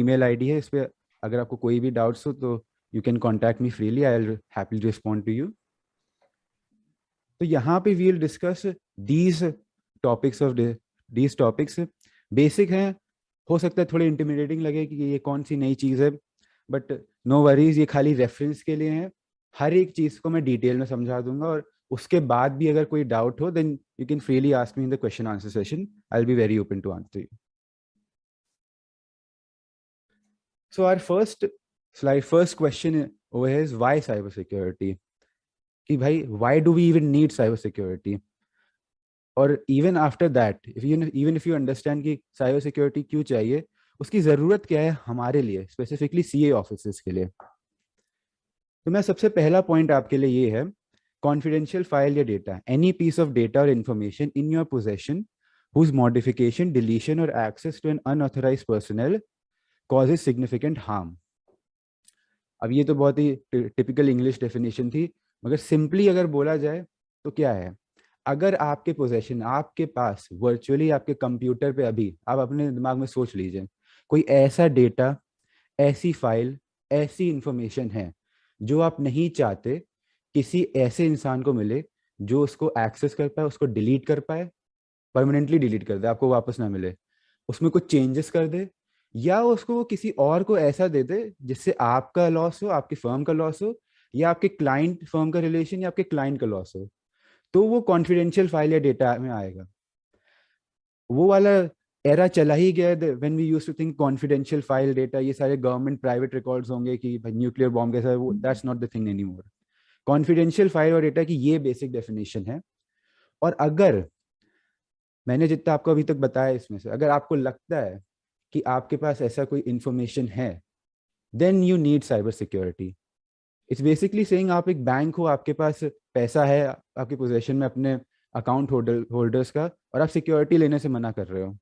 Email ID है, इस पे अगर आपको कोई भी डाउट्स हो तो you can contact me freely, I will happily respond to you. तो यहाँ पे we will discuss these topics of these topics. Basic हैं, हो सकता है थोड़े इंटिमिडेटिंग लगे कि ये कौन सी नई चीज़ है, बट नो वरीज, ये खाली रेफरेंस के लिए है। हर एक चीज़ को मैं डिटेल में समझा दूंगा, और उसके बाद भी अगर कोई डाउट हो then you can freely ask me in the question answer session, I will be very open to answer you. So our first question over here is why cybersecurity? कि भाई why do we even need cybersecurity? और even after that, even if you understand कि cybersecurity क्यों चाहिए, उसकी ज़रूरत क्या है हमारे लिए, स्पेसिफिकली सीए ऑफिसर्स के लिए। तो मैं सबसे पहला पॉइंट आपके लिए ये है, कॉन्फिडेंशियल फाइल या data, any piece of data और information in your possession whose modification, deletion or access to an unauthorized personnel causes significant harm। अब ये तो बहुत ही टिपिकल इंग्लिश डेफिनेशन थी, मगर सिंपली अगर बोला जाए तो क्या है, अगर आपके पोजेशन, आपके पास वर्चुअली आपके कंप्यूटर पे, अभी आप अपने दिमाग में सोच लीजिए कोई ऐसा डेटा, ऐसी फाइल, ऐसी इंफॉर्मेशन है जो आप नहीं चाहते किसी ऐसे इंसान को मिले जो उसको एक्सेस कर पाए, उसको डिलीट कर पाए, परमानेंटली डिलीट कर दे, आपको वापस ना मिले, उसमें कुछ चेंजेस कर दे, या उसको वो किसी और को ऐसा दे दे जिससे आपका लॉस हो, आपकी फर्म का लॉस हो, या आपके क्लाइंट फर्म का रिलेशन या आपके क्लाइंट का लॉस हो, तो वो कॉन्फिडेंशियल फाइल या डेटा में आएगा। वो वाला एरा चला ही गया है when we used to think confidential file data ये सारे गवर्नमेंट प्राइवेट रिकॉर्ड्स होंगे कि भाई न्यूक्लियर बॉम्ब कैसा है, वो that's not the thing anymore. Confidential file और डेटा की ये बेसिक डेफिनेशन है। और अगर मैंने जितना आपको अभी तक बताया इसमें से अगर आपको लगता है कि आपके पास ऐसा कोई इंफॉर्मेशन है, then you need cyber security. It's basically saying आप एक बैंक हो, आपके पास पैसा है आपके पोजीशन में अपने अकाउंट होल्डर्स का, और आप सिक्योरिटी लेने से मना कर रहे हो,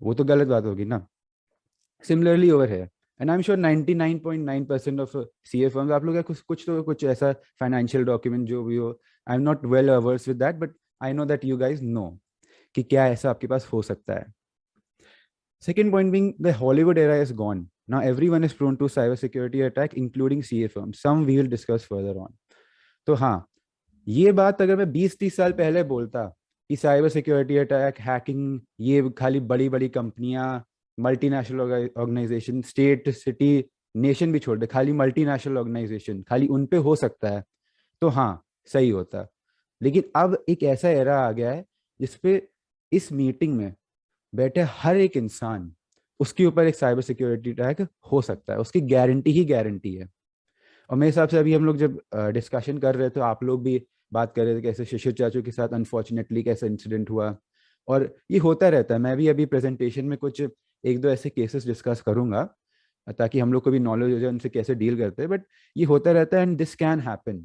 वो तो गलत बात होगी ना। सिमिलरली ओवर है, and I am sure 99.9% of CA firms, आप लोग का कुछ ऐसा फाइनेंशियल डॉक्यूमेंट जो भी हो, I am not well aware with that, but I know that you guys know कि क्या ऐसा आपके पास हो सकता है। Second point being the Hollywood era is gone. Now everyone is prone to cybersecurity attack, including CA firms. Some we will discuss further on. तो हाँ, ये बात अगर मैं 20-30 साल पहले बोलता कि साइबर सिक्योरिटी अटैक, हैकिंग, ये खाली बड़ी बड़ी कंपनियां, multinational organization, state, city, nation भी छोड़ दे, खाली मल्टीनेशनल ऑर्गेनाइजेशन, खाली उन पे हो सकता है, तो हाँ सही होता। लेकिन अब एक ऐसा एरा आ गया है जिसपे इस मीटिंग में बैठे हर एक इंसान, उसके ऊपर एक साइबर सिक्योरिटी अटैक हो सकता है, उसकी गारंटी ही गारंटी है। और मेरे हिसाब से अभी हम लोग जब डिस्कशन कर रहे थे, आप लोग भी बात कर रहे थे कैसे शिशिर चाचू के साथ अनफॉर्चुनेटली कैसा इंसिडेंट हुआ, और ये होता रहता है। मैं भी अभी प्रेजेंटेशन में कुछ एक दो ऐसे केसेस डिस्कस करूंगा ताकि हम लोग को भी नॉलेज हो जाए उनसे कैसे डील करते हैं, बट ये होता रहता है and this can happen.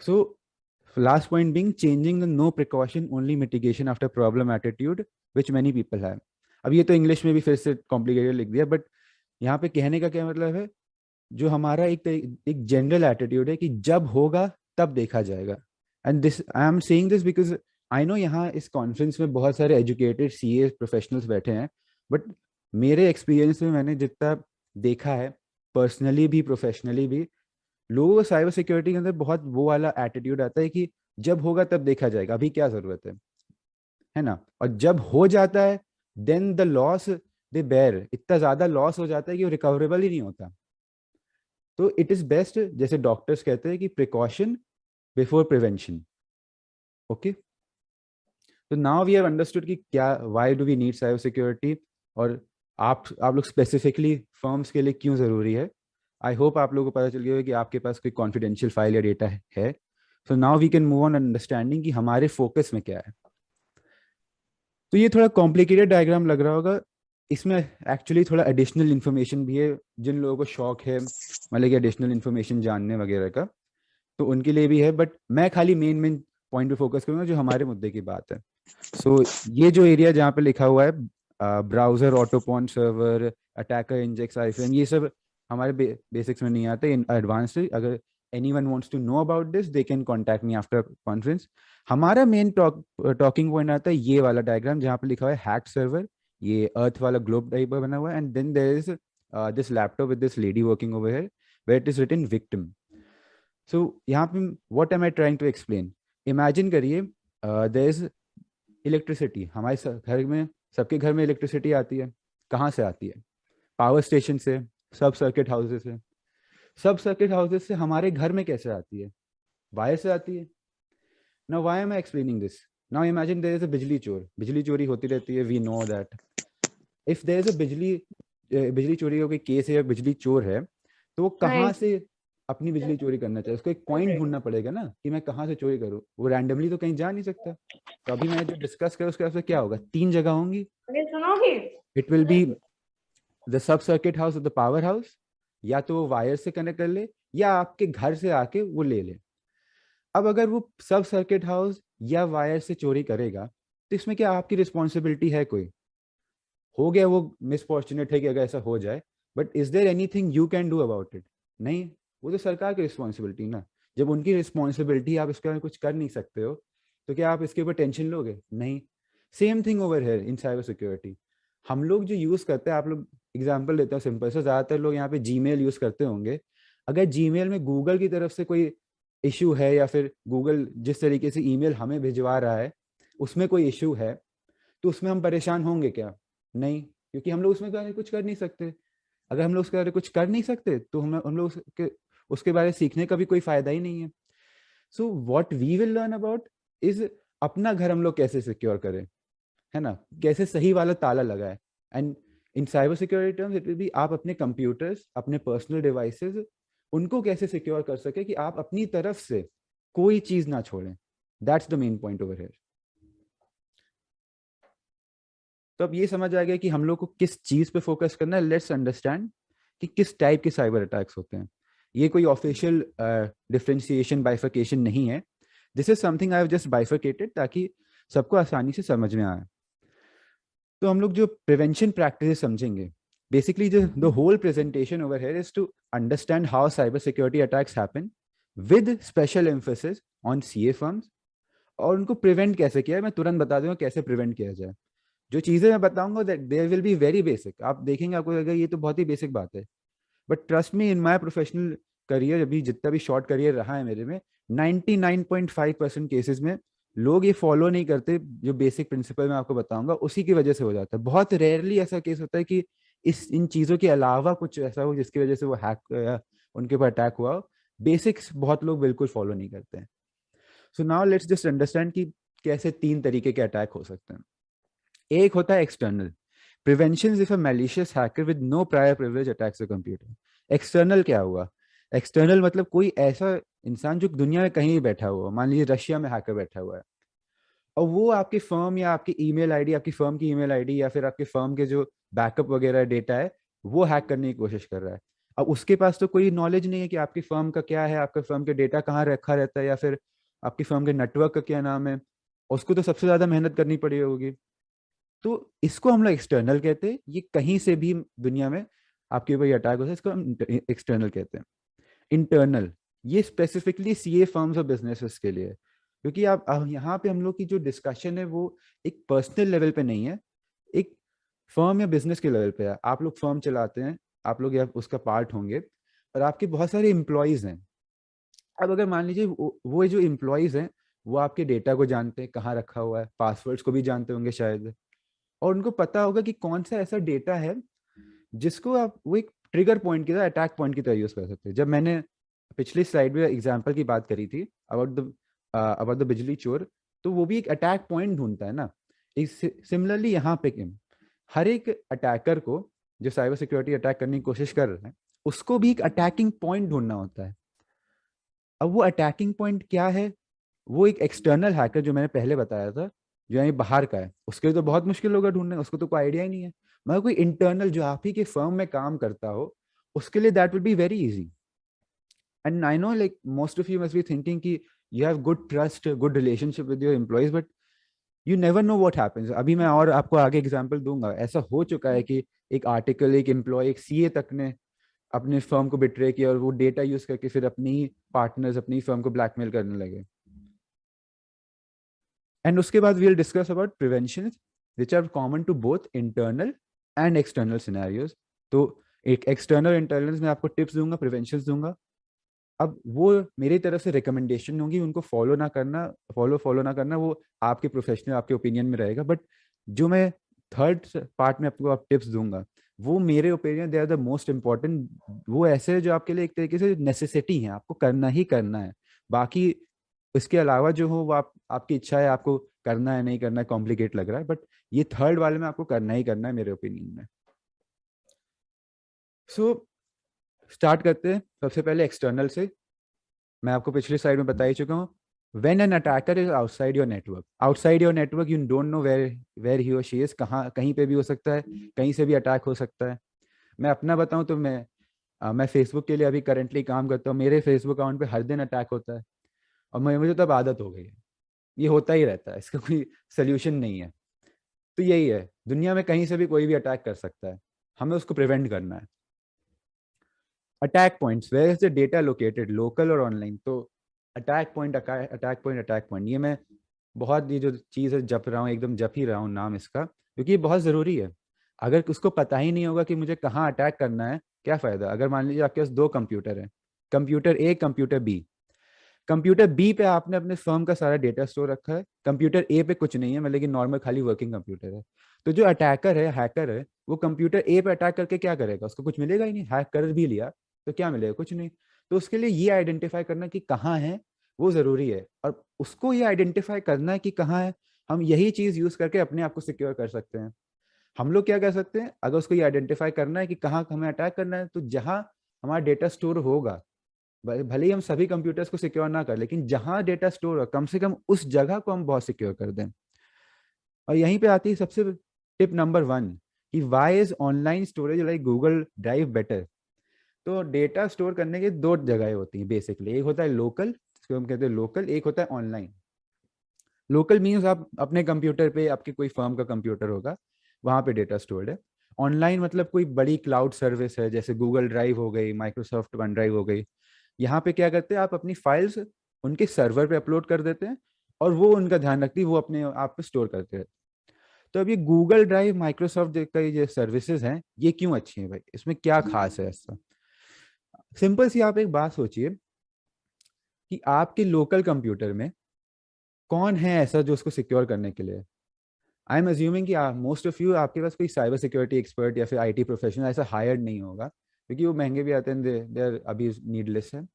So last point being changing the no precaution only mitigation after problem attitude which many people have। अब ये तो इंग्लिश में भी फिर से कॉम्प्लिकेटेड लिख दिया, बट यहाँ पे कहने का क्या मतलब है, जो हमारा एक जनरल एटीट्यूड है कि जब होगा तब देखा जाएगा। And this I am saying this because I know यहाँ इस कॉन्फ्रेंस में बहुत सारे एजुकेटेड सीए प्रोफेशनल्स बैठे हैं, बट मेरे एक्सपीरियंस में मैंने जितना देखा है पर्सनली भी प्रोफेशनली भी, लोगों को साइबर सिक्योरिटी के अंदर बहुत वो वाला एटीट्यूड आता है कि जब होगा तब देखा जाएगा, अभी क्या जरूरत है ना। और जब हो जाता है then the loss they bear, इतना ज्यादा लॉस हो जाता है कि वो रिकवरेबल ही नहीं होता। तो इट इज बेस्ट, जैसे डॉक्टर्स कहते हैं कि प्रिकॉशन बिफोर प्रिवेंशन। ओके, तो नाउ वी हैव अंडरस्टूड कि क्या, why do we need cyber security, और आप लोग स्पेसिफिकली फर्म्स के लिए क्यों जरूरी है। आई होप आप लोगों को पता चल गया कि आपके पास कोई कॉन्फिडेंशियल फाइल या डेटा है। So now we can move on understanding कि हमारे फोकस में क्या है। तो ये थोड़ा कॉम्प्लिकेटेड डायग्राम लग रहा होगा, इसमें एक्चुअली थोड़ा एडिशनल इन्फॉर्मेशन भी है। जिन लोगों को शौक है मतलब कि एडिशनल इन्फॉर्मेशन जानने वगैरह का, तो उनके लिए भी है, बट मैं खाली मेन मेन पॉइंट पे फोकस करूंगा जो हमारे मुद्दे की बात है। सो ये जो एरिया जहाँ पे लिखा हुआ है ब्राउजर, ऑटोपॉन सर्वर, अटैकर इंजेक्स आईफेम, ये सब हमारे बेसिक्स में नहीं आते, इन एडवांस। अगर anyone wants to know about this they can contact me after conference। हमारा मेन टॉकिंग पॉइंट आता है ये वाला डायग्राम जहाँ पे लिखा हुआ है हैक सर्वर ये अर्थ वाला ग्लोब टाइप का बना हुआ है, and then there is this laptop with this lady working over here where it is written victim. So यहाँ पे what am I trying to explain, imagine करिए देयर इज इलेक्ट्रिसिटी हमारे घर में, सबके घर में इलेक्ट्रिसिटी आती है. कहाँ से आती है? पावर स्टेशन से, सब सर्किट हाउसेस से. सब सर्किट हाउसेस से हमारे घर में कैसे आती है? वायर से आती है. Now why am I explaining this? Now imagine there is a bijli chor. बिजली चोरी होती रहती है, we know that. If there is a बिजली चोरी का कोई केस है या बिजली चोर है, तो वो कहाँ Right. से अपनी बिजली चोरी करना चाहिए? उसको एक पॉइंट ढूंढना पड़ेगा ना कि मैं कहाँ से चोरी करूँ. वो रैंडमली तो कहीं जा नहीं सकता. तो अभी मैं जो डिस्कस करूँ उसके हिसाब से क्या होगा, 3 जगह होंगी. अरे सुनोगे? It will be the sub circuit house of the power house, या तो वो वायर से कनेक्ट कर ले या आपके घर से आके वो ले ले. अब अगर वो सब सर्किट हाउस या वायर से चोरी करेगा, तो इसमें क्या आपकी रिस्पॉन्सिबिलिटी है? कोई हो गया वो मिसफॉर्चुनेट है कि अगर ऐसा हो जाए, but is there anything you can do about it? नहीं, वो तो सरकार की रिस्पॉन्सिबिलिटी ना. जब उनकी रिस्पॉन्सिबिलिटी आप इसके बारे में कुछ कर नहीं सकते हो, तो क्या आप इसके ऊपर टेंशन लोगे? नहीं. Same thing over here in cyber security. हम लोग जो यूज करते हैं, आप लोग एग्जाम्पल लेते हैं सिंपल से, ज्यादातर लोग यहाँ पे जीमेल यूज करते होंगे. अगर जीमेल में गूगल की तरफ से कोई इशू है, या फिर गूगल जिस तरीके से ईमेल हमें भिजवा रहा है उसमें कोई इशू है, तो उसमें हम परेशान होंगे क्या? नहीं, क्योंकि हम लोग उसमें कुछ कर नहीं सकते. अगर हम लोग उसके बारे में कुछ कर नहीं सकते, तो हम लोग उसके बारे में सीखने का भी कोई फायदा ही नहीं है. So what we will learn about is अपना घर हम लोग कैसे सिक्योर करें, है ना, कैसे सही वाला ताला लगाए. And in cyber security terms it will be आप अपने कंप्यूटर्स, अपने पर्सनल डिवाइसेस, उनको कैसे सिक्योर कर सके कि आप अपनी तरफ से कोई चीज ना छोड़ें. That's the main point over here. तो अब ये समझ आ गया कि हम लोग को किस चीज पे फोकस करना है. लेट्स अंडरस्टैंड कि किस टाइप के साइबर अटैक्स होते हैं. ये कोई ऑफिशियल डिफरेंशिएशन बाइफर्केशन नहीं है. This is something I have just bifurcated ताकि सबको आसानी से समझ में आए. तो हम लोग जो प्रिवेंशन प्रैक्टिस समझेंगे, बेसिकली जो the whole presentation over here is to understand how cyber security attacks happen with special emphasis on CA firms, और उनको प्रिवेंट कैसे किया है. मैं तुरंत बता दूंगा कैसे प्रिवेंट किया जाए. जो चीजें मैं बताऊंगा that there will be very basic. आप देखेंगे आपको लगेगा ये तो बहुत ही बेसिक बात है, but trust me in my professional career, अभी जितना भी शॉर्ट करियर रहा है मेरे में, 99.5% केसेस में लोग ये फॉलो नहीं करते. जो बेसिक प्रिंसिपल मैं आपको बताऊंगा उसी की वजह से हो जाता है. बहुत रेयरली ऐसा केस होता है कि इन चीजों के अलावा कुछ ऐसा हो जिसकी वजह से वो हैक उनके ऊपर अटैक हुआ हो. बेसिक्स बहुत लोग बिल्कुल फॉलो नहीं करते हैं. So now let's just understand कि कैसे 3 तरीके के अटैक हो सकते हैं. एक होता है external. Prevention if a malicious hacker with no prior privilege attacks the computer. External क्या हुआ? एक्सटर्नल मतलब कोई ऐसा इंसान जो दुनिया में कहीं भी बैठा हुआ, मान लीजिए रशिया में हैकर बैठा हुआ है, और वो आपकी फर्म या आपकी ईमेल आईडी, आपकी फर्म की ईमेल आईडी या फिर आपके फर्म के जो बैकअप वगैरह डेटा है वो हैक करने की कोशिश कर रहा है. अब उसके पास तो कोई नॉलेज नहीं है कि आपकी फर्म का क्या है, आपके फर्म के डेटा कहाँ रखा रहता है, या फिर आपकी फर्म के नेटवर्क का क्या नाम है. उसको तो सबसे ज्यादा मेहनत करनी पड़ी होगी. तो इसको हम लोग एक्सटर्नल कहते हैं. ये कहीं से भी दुनिया में आपके ऊपर अटैक होता है, इसको हम एक्सटर्नल कहते हैं. इंटरनल, ये स्पेसिफिकली सीए फर्म्स और बिजनेसेस के लिए है. क्योंकि आप यहाँ पे हम लोग की जो डिस्कशन है वो एक पर्सनल लेवल पे नहीं है, एक फर्म या बिजनेस के लेवल पे है. आप लोग फर्म चलाते हैं, आप लोग या उसका पार्ट होंगे, और आपके बहुत सारे एम्प्लॉयज हैं. अब अगर मान लीजिए वो जो एम्प्लॉयज हैं वो आपके डेटा को जानते हैं, कहाँ रखा हुआ है, पासवर्ड्स को भी जानते होंगे शायद, और उनको पता होगा कि कौन सा ऐसा डेटा है जिसको आप वो एक ट्रिगर पॉइंट की तरह, अटैक पॉइंट की तरह यूज कर सकते हैं. जब मैंने पिछली स्लाइड में एग्जांपल की बात करी थी अबाउट द बिजली चोर, तो वो भी एक अटैक पॉइंट ढूंढता है ना. सिमिलरली यहाँ पे हर एक अटैकर को जो साइबर सिक्योरिटी अटैक करने की कोशिश कर रहे हैं, उसको भी एक अटैकिंग पॉइंट ढूंढना होता है. अब वो अटैकिंग पॉइंट क्या है? वो एक एक्सटर्नल हैकर जो मैंने पहले बताया था, जो यहाँ बाहर का है, उसके लिए तो बहुत मुश्किल होगा ढूंढना, उसको तो कोई आइडिया ही नहीं है. मगर कोई इंटरनल जो आप ही के फर्म में काम करता हो, उसके लिए that will be very easy. And I know like most of you must be thinking कि you have good trust, good relationship with your employees, but you never know what happens. अभी मैं और आपको आगे एग्जांपल दूंगा. ऐसा हो चुका है कि एक आर्टिकल, एक एम्प्लॉय, एक सीए तक ने अपने फर्म को बिट्रे किया, और वो डेटा यूज करके फिर अपनी पार्टनर्स, अपनी फर्म को ब्लैकमेल करने लगे. एंड उसके बाद we will discuss about prevention. Which are common to both internal and external scenarios. तो एक एक्सटर्नल इंटरनल में आपको टिप्स दूंगा, प्रिवेंशन दूंगा। अब वो मेरी तरफ से रिकमेंडेशन होंगी, उनको फॉलो ना करना वो आपके प्रोफेशनल, आपके ओपिनियन में रहेगा। बट जो मैं थर्ड पार्ट में आपको टिप्स दूंगा, वो मेरे opinion they are the most important. वो ऐसे है जो आपके लिए एक तरीके से नेसेसिटी है, आपको करना ही करना है। बाकी इसके अलावा जो हो वो आपकी इच्छा है, आपको करना है नहीं करना है, कॉम्प्लिकेट लग रहा है, बट ये थर्ड वाले में आपको करना ही करना है मेरे ओपिनियन में। सो स्टार्ट करते हैं सबसे पहले एक्सटर्नल से। मैं आपको पिछले स्लाइड में बता ही चुका हूँ। When an attacker is outside your network you don't know where he और शी इज, कहाँ कहीं पे भी हो सकता है, कहीं से भी अटैक हो सकता है। मैं अपना बताऊं तो मैं फेसबुक के लिए अभी करंटली काम करता हूँ। मेरे फेसबुक अकाउंट पे हर दिन अटैक होता है, और मुझे तब आदत हो गई है। ये होता ही रहता है, इसका कोई सोल्यूशन नहीं है। तो यही है, दुनिया में कहीं से भी कोई भी अटैक कर सकता है, हमें उसको प्रिवेंट करना है। Attack points, where is the data located, local और ऑनलाइन। तो अटैक पॉइंट, ये मैं बहुत, ये जो चीज़ है जप रहा हूँ, एकदम जप ही रहा हूँ नाम इसका, क्योंकि ये बहुत ज़रूरी है। अगर उसको पता ही नहीं होगा कि मुझे कहाँ अटैक करना है, क्या फ़ायदा। अगर मान लीजिए आपके पास दो कंप्यूटर है, कंप्यूटर ए, कंप्यूटर बी। कंप्यूटर बी पे आपने अपने फर्म का सारा डेटा स्टोर रखा है, कंप्यूटर ए पे कुछ नहीं है, मतलब लेकिन नॉर्मल खाली वर्किंग कंप्यूटर है। तो जो अटैकर है, हैकर है, वो कंप्यूटर ए पे अटैक करके क्या करेगा, उसको कुछ मिलेगा ही नहीं। हैक कर भी लिया तो क्या मिलेगा, कुछ नहीं। तो उसके लिए ये आइडेंटिफाई करना कि कहाँ है वो ज़रूरी है, और उसको ये आइडेंटिफाई करना है कि कहाँ है, हम यही चीज़ यूज़ करके अपने आप को सिक्योर कर सकते हैं। हम लोग क्या कर सकते हैं, अगर उसको ये आइडेंटिफाई करना है कि कहाँ हमें अटैक करना है, तो जहाँ हमारा डेटा स्टोर होगा, भले ही हम सभी कंप्यूटर्स को सिक्योर ना कर, लेकिन जहां डेटा स्टोर हो कम से कम उस जगह को हम बहुत सिक्योर कर दें। और यहीं पे आती है सबसे टिप नंबर 1, कि why is online storage like Google drive better. तो डेटा स्टोर करने की दो जगह होती हैं बेसिकली, एक होता है लोकल, जिसको हम कहते हैं लोकल, एक होता है ऑनलाइन। लोकल मीन्स आप अपने कंप्यूटर पे, आपके कोई फर्म का कंप्यूटर होगा, वहां पे डेटा स्टोर्ड है। ऑनलाइन मतलब कोई बड़ी क्लाउड सर्विस है, जैसे गूगल ड्राइव हो गई, माइक्रोसॉफ्ट वन ड्राइव हो गई। यहाँ पे क्या करते हैं, आप अपनी फाइल्स उनके सर्वर पे अपलोड कर देते हैं, और वो उनका ध्यान रखती है, वो अपने आप पे स्टोर करते हैं। तो अब ये गूगल ड्राइव, माइक्रोसॉफ्ट का ये सर्विसेज हैं, ये क्यों अच्छी हैं भाई, इसमें क्या खास है ऐसा। सिंपल सी आप एक बात सोचिए कि आपके लोकल कंप्यूटर में कौन है ऐसा जो उसको सिक्योर करने के लिए। आई एम अज्यूमिंग कि मोस्ट ऑफ यू, आपके पास कोई साइबर सिक्योरिटी एक्सपर्ट या फिर आईटी प्रोफेशनल ऐसा हायर्ड नहीं होगा, क्योंकि वो महंगे भी आते हैं, दे आर अभी नीडलेस है।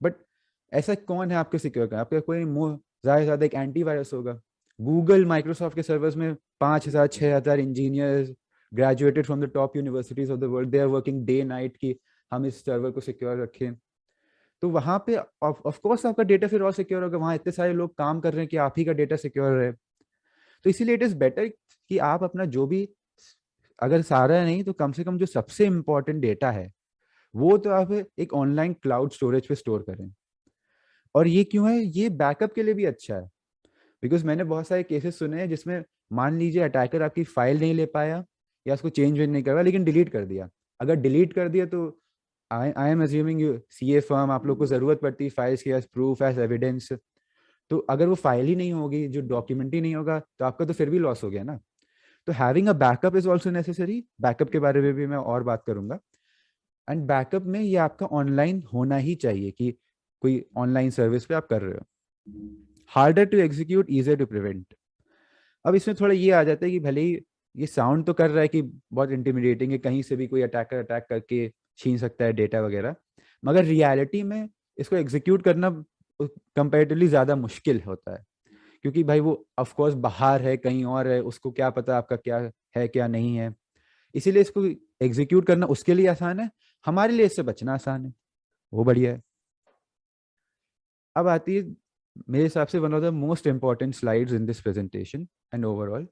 बट ऐसा कौन है आपको सिक्योर करना, आपका कोई ज़्यादा से ज़्यादा एक एंटीवायरस होगा। गूगल, माइक्रोसॉफ्ट के सर्वर्स में 5,000 6,000 engineers graduated from the top universities of the world, they are working day night की हम इस सर्वर को सिक्योर रखें। तो वहाँ पे ऑफ कोर्स आपका डेटा फिर और सिक्योर होगा, वहाँ इतने सारे लोग काम कर रहे हैं कि आप ही का डेटा सिक्योर रहे। तो इसीलिए इट इज बेटर कि आप अपना जो भी, अगर सारा नहीं तो कम से कम जो सबसे इंपॉर्टेंट डेटा है, वो तो आप एक ऑनलाइन क्लाउड स्टोरेज पे स्टोर करें। और ये क्यों है, ये बैकअप के लिए भी अच्छा है, बिकॉज मैंने बहुत सारे केसेस सुने हैं जिसमें मान लीजिए अटैकर आपकी फाइल नहीं ले पाया, या उसको चेंज नहीं करवा, लेकिन डिलीट कर दिया। अगर डिलीट कर दिया तो I am assuming you CA firm, आप लोग को जरूरत पड़ती है फाइल्स की एज प्रूफ, एज एविडेंस। तो अगर वो फाइल ही नहीं होगी, जो डॉक्यूमेंट ही नहीं होगा, तो आपका तो फिर भी लॉस हो गया ना। तो having a backup is also necessary, backup के बारे में भी मैं और बात करूंगा। एंड बैकअप में ये आपका ऑनलाइन होना ही चाहिए, कि कोई ऑनलाइन सर्विस पे आप कर रहे हो। Harder to execute, easier to prevent. अब इसमें थोड़ा ये आ जाता है कि भले ही ये साउंड तो कर रहा है कि बहुत इंटिमिडेटिंग है, कहीं से भी कोई अटैकर अटैक करके छीन सकता है डेटा वगैरह, मगर रियलिटी में इसको एग्जीक्यूट करना कंपेरेटिवली ज़्यादा मुश्किल होता है, क्योंकि भाई वो ऑफ कोर्स बाहर है, कहीं और है, उसको क्या पता आपका क्या है क्या नहीं है। इसीलिए इसको एग्जीक्यूट करना उसके लिए आसान है, हमारे लिए इससे बचना आसान है, वो बढ़िया है। अब आती है मेरे हिसाब से one of the most important slides in this presentation and overall,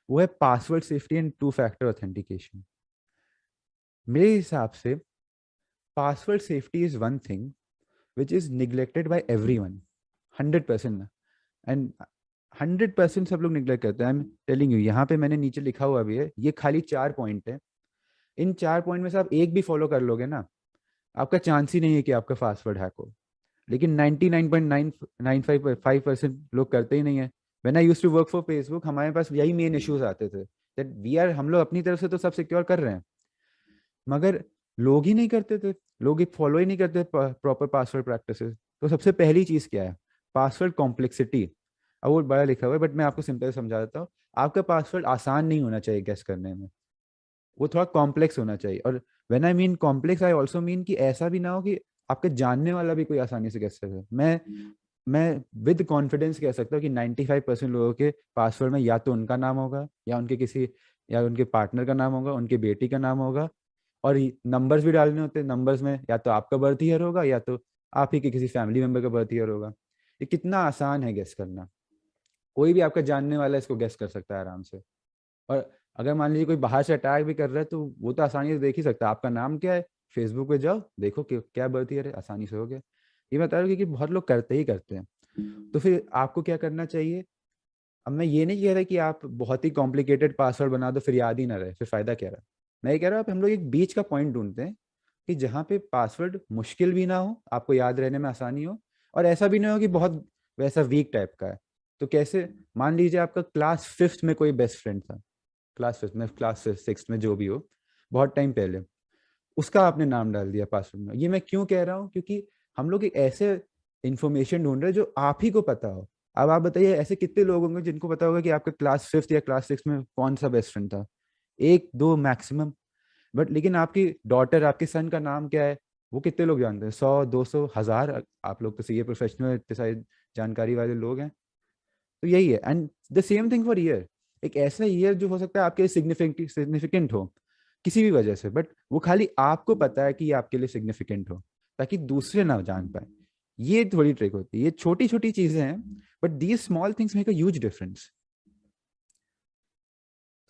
वो है password safety and two factor authentication. मेरे हिसाब से password safety is one thing which is neglected by everyone, 100%। And 100% सब लोग निग्लेक्ट करते हैं। आई एम टेलिंग यू, यहाँ पे मैंने नीचे लिखा हुआ भी है, ये खाली 4 पॉइंट है। इन 4 पॉइंट में से आप एक भी फॉलो कर लोगे ना, आपका चांस ही नहीं है कि आपका पासवर्ड हैक हो। लेकिन 99.995% लोग करते ही नहीं है, when I used to work for Facebook, हमारे पास यही मेन इश्यूज आते थे दैट हम लोग अपनी तरफ से तो सब सिक्योर कर रहे हैं, मगर लोग ही नहीं करते थे, लोग फॉलो ही नहीं करते प्रॉपर पासवर्ड प्रैक्टिसेस। तो सबसे पहली चीज क्या है, पासवर्ड कॉम्प्लेक्सिटी। अब वो बड़ा लिखा हुआ है बट मैं आपको सिंपल समझा देता हूँ। आपका पासवर्ड आसान नहीं होना चाहिए गेस करने में, वो थोड़ा कॉम्प्लेक्स होना चाहिए। और when I mean complex, I also mean कि ऐसा भी ना हो कि आपके जानने वाला भी कोई आसानी से गेस करे। मैं विद कॉन्फिडेंस कह सकता हूँ कि 95% लोगों के पासवर्ड में या तो उनका नाम होगा, या उनके किसी, या उनके पार्टनर का नाम होगा, उनकी बेटी का नाम होगा। और नंबर्स भी डालने होते हैं, नंबर्स में या तो आपका बर्थ ईयर होगा, या तो आप ही के किसी फैमिली मेंबर का बर्थ ईयर होगा। ये कितना आसान है गेस करना, कोई भी आपका जानने वाला इसको गेस कर सकता है आराम से। और अगर मान लीजिए कोई बाहर से अटैक भी कर रहा है तो वो तो आसानी से देख ही सकता है, आपका नाम क्या है, फेसबुक पे जाओ देखो कि क्या बर्थ ईयर है, आसानी से हो गया। ये बता रहा हूँ कि बहुत लोग करते ही करते हैं। तो फिर आपको क्या करना चाहिए? अब मैं ये नहीं कह रहा कि आप बहुत ही कॉम्प्लिकेटेड पासवर्ड बना दो फिर याद ही ना रहे, फिर फायदा क्या रहा। मैं ये कह रहा हूँ हम लोग एक बीच का पॉइंट ढूंढते हैं कि जहाँ पे पासवर्ड मुश्किल भी ना हो, आपको याद रहने में आसानी हो, और ऐसा भी ना हो कि बहुत वैसा वीक टाइप का है। तो कैसे, मान लीजिए आपका क्लास 5th में कोई बेस्ट फ्रेंड था, क्लास 5th में, क्लास 6th में, जो भी हो, बहुत टाइम पहले, उसका आपने नाम डाल दिया पासवर्ड में। ये मैं क्यों कह रहा हूँ, क्योंकि हम लोग एक ऐसे इंफॉर्मेशन ढूंढ रहे हैं जो आप ही को पता हो। अब आप बताइए ऐसे कितने लोग होंगे जिनको पता होगा कि आपका क्लास 5th या क्लास 6 में कौन सा बेस्ट फ्रेंड था? एक दो मैक्सिमम। बट लेकिन आपकी डॉटर, आपके सन का नाम क्या है, वो कितने लोग जानते हैं? 100, 200, 1000। आप लोग तो सीए प्रोफेशनल, इतने सारी जानकारी वाले लोग हैं। तो यही है। And the same thing for year. एक ऐसा ईयर जो हो सकता है आपके लिए सिग्निफिकेंट हो किसी भी वजह से, बट वो खाली आपको पता है कि ये आपके लिए सिग्निफिकेंट हो, ताकि दूसरे ना जान पाए। ये थोड़ी ट्रिक होती है, ये छोटी छोटी चीजें हैं, but these small things make a huge difference.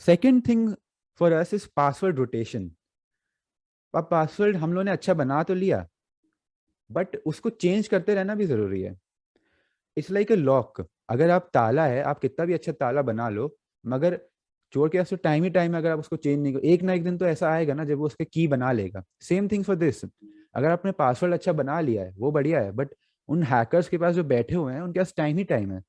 Second thing for us is password rotation. अब पासवर्ड हम लोगों ने अच्छा बना तो लिया, बट उसको चेंज करते रहना भी जरूरी है। It's like a lock. अगर आप ताला है, आप कितना भी अच्छा ताला बना लो, मगर चोर के पास तो टाइम ही टाइम है, अगर आप उसको चेंज नहीं करो, एक ना एक दिन तो ऐसा आएगा ना जब वो उसके की बना लेगा। Same thing for this. अगर आपने पासवर्ड अच्छा बना लिया है वो बढ़िया है, बट उन हैकर्स के पास जो बैठे हुए हैं उनके पास टाइम ही टाइम है।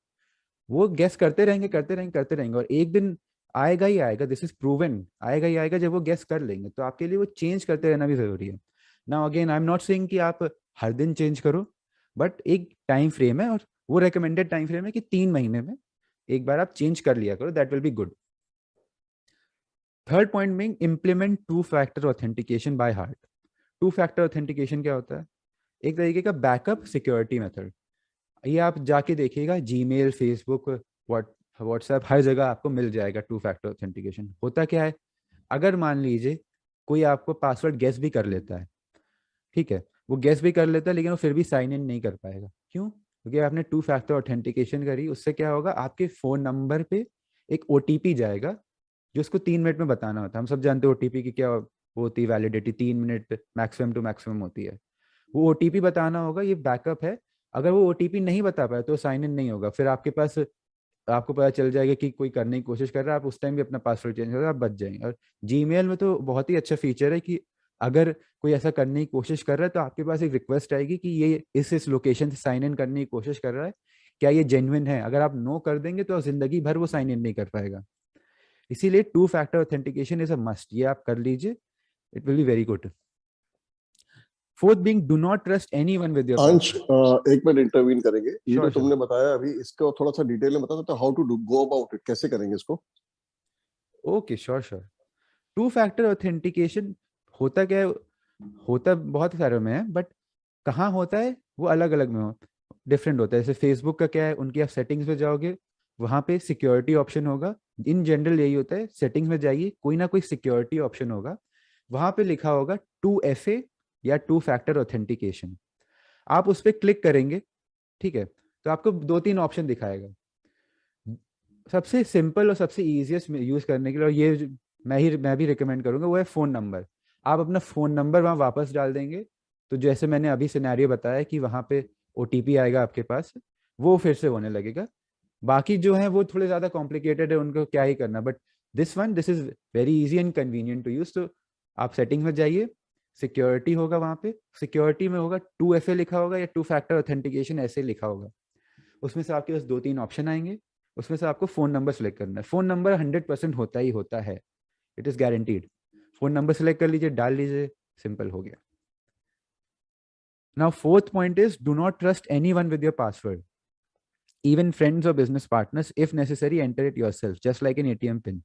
वो गेस करते रहेंगे, करते रहेंगे, करते रहेंगे, और एक दिन आएगा ही आएगा, दिस इज प्रूवन, आएगा ही आएगा जब वो गेस कर लेंगे। तो आपके लिए वो चेंज करते रहना भी जरूरी है। Now again I am not saying कि आप हर दिन चेंज करो, बट एक टाइम फ्रेम है, और वो रिकमेंडेड टाइम फ्रेम है कि 3 महीने में एक बार आप चेंज कर लिया करो, that will be good. Third point में implement two factor authentication by heart. Two factor authentication क्या होता है? एक तरीके का बैकअप सिक्योरिटी मेथड। ये आप जाके देखिएगा, जीमेल, फेसबुक, व्हाट्सएप, हर जगह आपको मिल जाएगा टू फैक्टर ऑथेंटिकेशन। होता क्या है, अगर मान लीजिए कोई आपको पासवर्ड गेस भी कर लेता है, ठीक है, वो गेस भी कर लेता है लेकिन वो फिर भी साइन इन नहीं कर पाएगा। क्यों? क्योंकि आपने टू फैक्टर ऑथेंटिकेशन करी। उससे क्या होगा, आपके फोन नंबर पे एक ओटीपी जाएगा जो उसको 3 मिनट में बताना होता है। हम सब जानते हैं ओटीपी की क्या वो होती है, validity 3 minute maximum to maximum होती है। वो ओटीपी बताना होगा, ये बैकअप है। अगर वो ओटीपी नहीं बता पाया तो साइन इन नहीं होगा, फिर आपके पास, आपको पता चल जाएगा कि कोई करने की कोशिश कर रहा है, आप उस टाइम भी अपना पासवर्ड चेंज करोगे, आप बच जाएंगे। और जीमेल में तो बहुत ही अच्छा फीचर है कि अगर कोई ऐसा करने की कोशिश कर रहा है तो आपके पास एक रिक्वेस्ट आएगी कि ये इस लोकेशन से साइन इन करने की कोशिश कर रहा है, क्या ये जेन्युइन है? अगर आप नो कर देंगे तो जिंदगी भर वो साइन इन नहीं कर पाएगा। इसीलिए to factor authentication is a must, ये आप कर लीजिए, it will be very good. Fourth being, do not trust anyone with your अंश, पासवर्ड। एक मिनट इंटरवीन करेंगे। ये जो श्योर श्योर। तुमने बताया अभी, इसको थोड़ा सा डिटेल में बता सकते हो? How to go about it, कैसे करेंगे इसको? Okay, sure sure. Two factor authentication होता क्या है, होता बहुत सारे में है, बट कहाँ होता है वो अलग अलग में हो, डिफरेंट होता है। जैसे फेसबुक का क्या है, उनकी आप सेटिंग्स में जाओगे, वहाँ पे सिक्योरिटी ऑप्शन होगा। इन जनरल यही होता है, सेटिंग्स में जाइए, कोई ना कोई सिक्योरिटी ऑप्शन होगा, वहाँ पे लिखा होगा 2FA या टू फैक्टर ऑथेंटिकेशन। आप उस पर क्लिक करेंगे, ठीक है, तो आपको 2-3 ऑप्शन दिखाएगा। सबसे सिंपल और सबसे इजीएस्ट यूज करने के लिए, और ये मैं भी रिकमेंड करूंगा, वो है फ़ोन नंबर। आप अपना फ़ोन नंबर वहाँ वापस डाल देंगे, तो जैसे मैंने अभी सिनेरियो बताया कि वहाँ पे ओटीपी आएगा आपके पास, वो फिर से होने लगेगा। बाकी जो है वो थोड़े ज़्यादा कॉम्प्लिकेटेड है, उनको क्या ही करना, but this is very easy and convenient to use. तो आप सेटिंग में जाइए, सिक्योरिटी होगा वहाँ पे, सिक्योरिटी में होगा 2FA लिखा होगा या टू फैक्टर ऑथेंटिकेशन ऐसे लिखा होगा। उसमें से आपके पास 2-3 ऑप्शन आएंगे, उसमें से आपको फ़ोन नंबर सेलेक्ट करना है। फ़ोन नंबर 100% होता ही होता है, it is guaranteed. Phone number select कर लीजिए, डाल लीजिए, सिंपल हो गया। Now fourth point is do not trust anyone with your password, even friends or business partners. If necessary, enter it yourself, just like an ATM pin.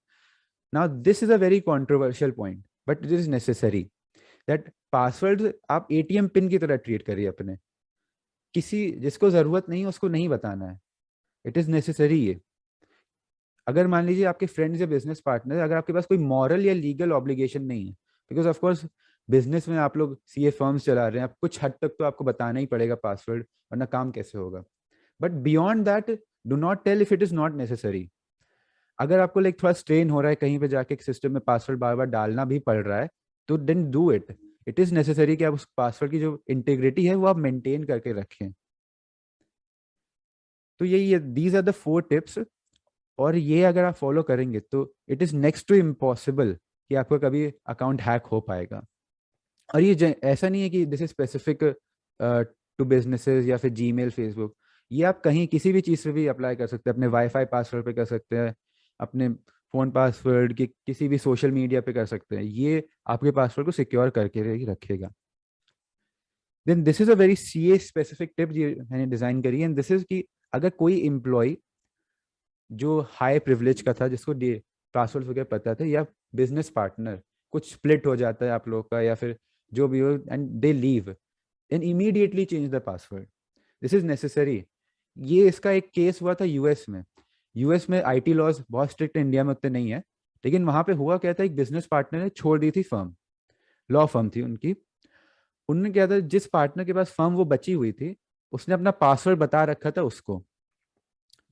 Now this is a very controversial point, but it is necessary that passwords आप ATM pin की तरह treat करिए अपने, किसी जिसको जरूरत नहीं उसको नहीं बताना है, इट इज नेसेसरी। ये अगर मान लीजिए आपके फ्रेंड्स या बिजनेस पार्टनर, अगर आपके पास कोई मॉरल या लीगल ऑब्लिगेशन नहीं है, बिकॉज ऑफ कोर्स बिजनेस में आप लोग सीए फर्म्स चला रहे हैं, आप कुछ हद तक तो आपको बताना ही पड़ेगा पासवर्ड, वरना काम कैसे होगा। But beyond that do not tell if it is not necessary. अगर आपको लाइक थोड़ा स्ट्रेन हो रहा है, कहीं पे जाके एक सिस्टम में पासवर्ड बार बार डालना भी पड़ रहा है, तो then do it. It is necessary कि आप उस पासवर्ड की जो इंटीग्रिटी है वो आप मेंटेन करके रखें। तो यही है, दीज आर द 4 टिप्स। और ये अगर आप फॉलो करेंगे तो it is next to impossible कि आपका कभी अकाउंट हैक हो पाएगा। और ये ऐसा नहीं है कि this is specific to businesses या फिर जीमेल, फेसबुक। ये आप कहीं किसी भी चीज़ पे भी अप्लाई कर सकते हैं, अपने वाईफाई पासवर्ड पे कर सकते हैं, अपने फ़ोन पासवर्ड की किसी भी सोशल मीडिया पे कर सकते हैं। ये आपके पासवर्ड को सिक्योर करके ही रखेगा। Then this is a very CA specific tip ये मैंने डिज़ाइन करी है, एंड दिस इज कि अगर कोई एम्प्लॉय जो हाई प्रिविलेज का था, जिसको पासवर्ड वगैरह पता था, या बिजनेस पार्टनर कुछ स्प्लिट हो जाता है आप लोग का, या फिर जो भी हो, and they leave, then immediately change the password. This is necessary. ये इसका एक केस हुआ था यूएस में। यूएस में आईटी लॉज बहुत स्ट्रिक्ट, इंडिया में उतने नहीं है, लेकिन वहां पे हुआ क्या था, एक बिजनेस पार्टनर ने छोड़ दी थी फर्म, लॉ फर्म थी उनकी। उन्होंने क्या था, जिस पार्टनर के पास फर्म वो बची हुई थी, उसने अपना पासवर्ड बता रखा था उसको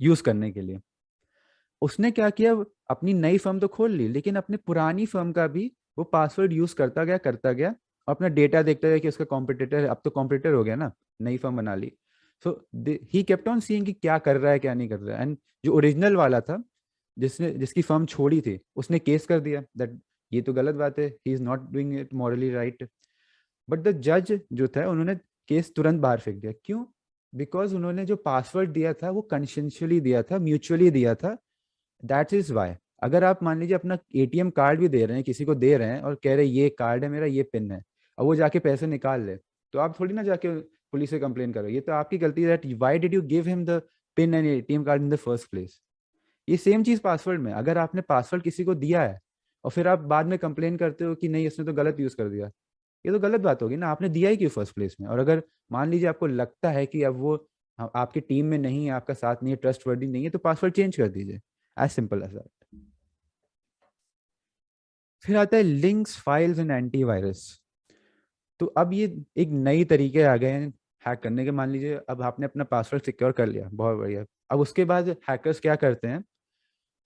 यूज करने के लिए। उसने क्या किया, अपनी नई फर्म तो खोल ली, लेकिन अपने पुरानी फर्म का भी वो पासवर्ड यूज करता गया और अपना डेटा देखता गया कि उसका कॉम्पिटिटर, अब तो कॉम्पिटिटर हो गया ना, नई फर्म बना ली। सो ही केप्ट ऑन सीइंग कि क्या कर रहा है क्या नहीं कर रहा है। एंड जो ओरिजिनल वाला था, जिसकी फर्म छोड़ी थी, उसने केस कर दिया दैट ये तो गलत बात है, he is not doing it morally right. But the जज जो था, उन्होंने केस तुरंत बाहर फेंक दिया। क्यों? बिकॉज उन्होंने जो पासवर्ड दिया था वो कंसेंशुअली दिया था, म्यूचुअली दिया था। That is why. अगर आप मान लीजिए अपना एटीएम कार्ड भी दे रहे हैं, किसी को दे रहे हैं और कह रहे हैं ये कार्ड है मेरा, ये पिन है, और वो जाके पैसे निकाल ले, तो आप थोड़ी ना जाके पुलिस से कंप्लेन करो, ये तो आपकी गलती है। That why did you give him the pin and ATM card in the first place. ये सेम चीज पासवर्ड में, अगर आपने पासवर्ड किसी को दिया है और फिर आप बाद में कंप्लेन करते हो कि नहीं इसने तो गलत यूज कर दिया, ये तो गलत बात होगी ना, आपने दिया ही क्यों फर्स्ट प्लेस में। और अगर मान लीजिए आपको लगता है कि अब वो आपकी टीम में नहीं है, आपका साथ नहीं है, ट्रस्ट वर्दी नहीं है, तो पासवर्ड चेंज कर दीजिए, एज सिंपल एज दैट। फिर आता है लिंक्स, फाइल्स एंड एंटीवायरस। तो अब ये एक नई तरीके आ गए हैं हैक करने के। मान लीजिए अब आपने अपना पासवर्ड सिक्योर कर लिया, बहुत बढ़िया। अब उसके बाद हैकर्स क्या करते हैं,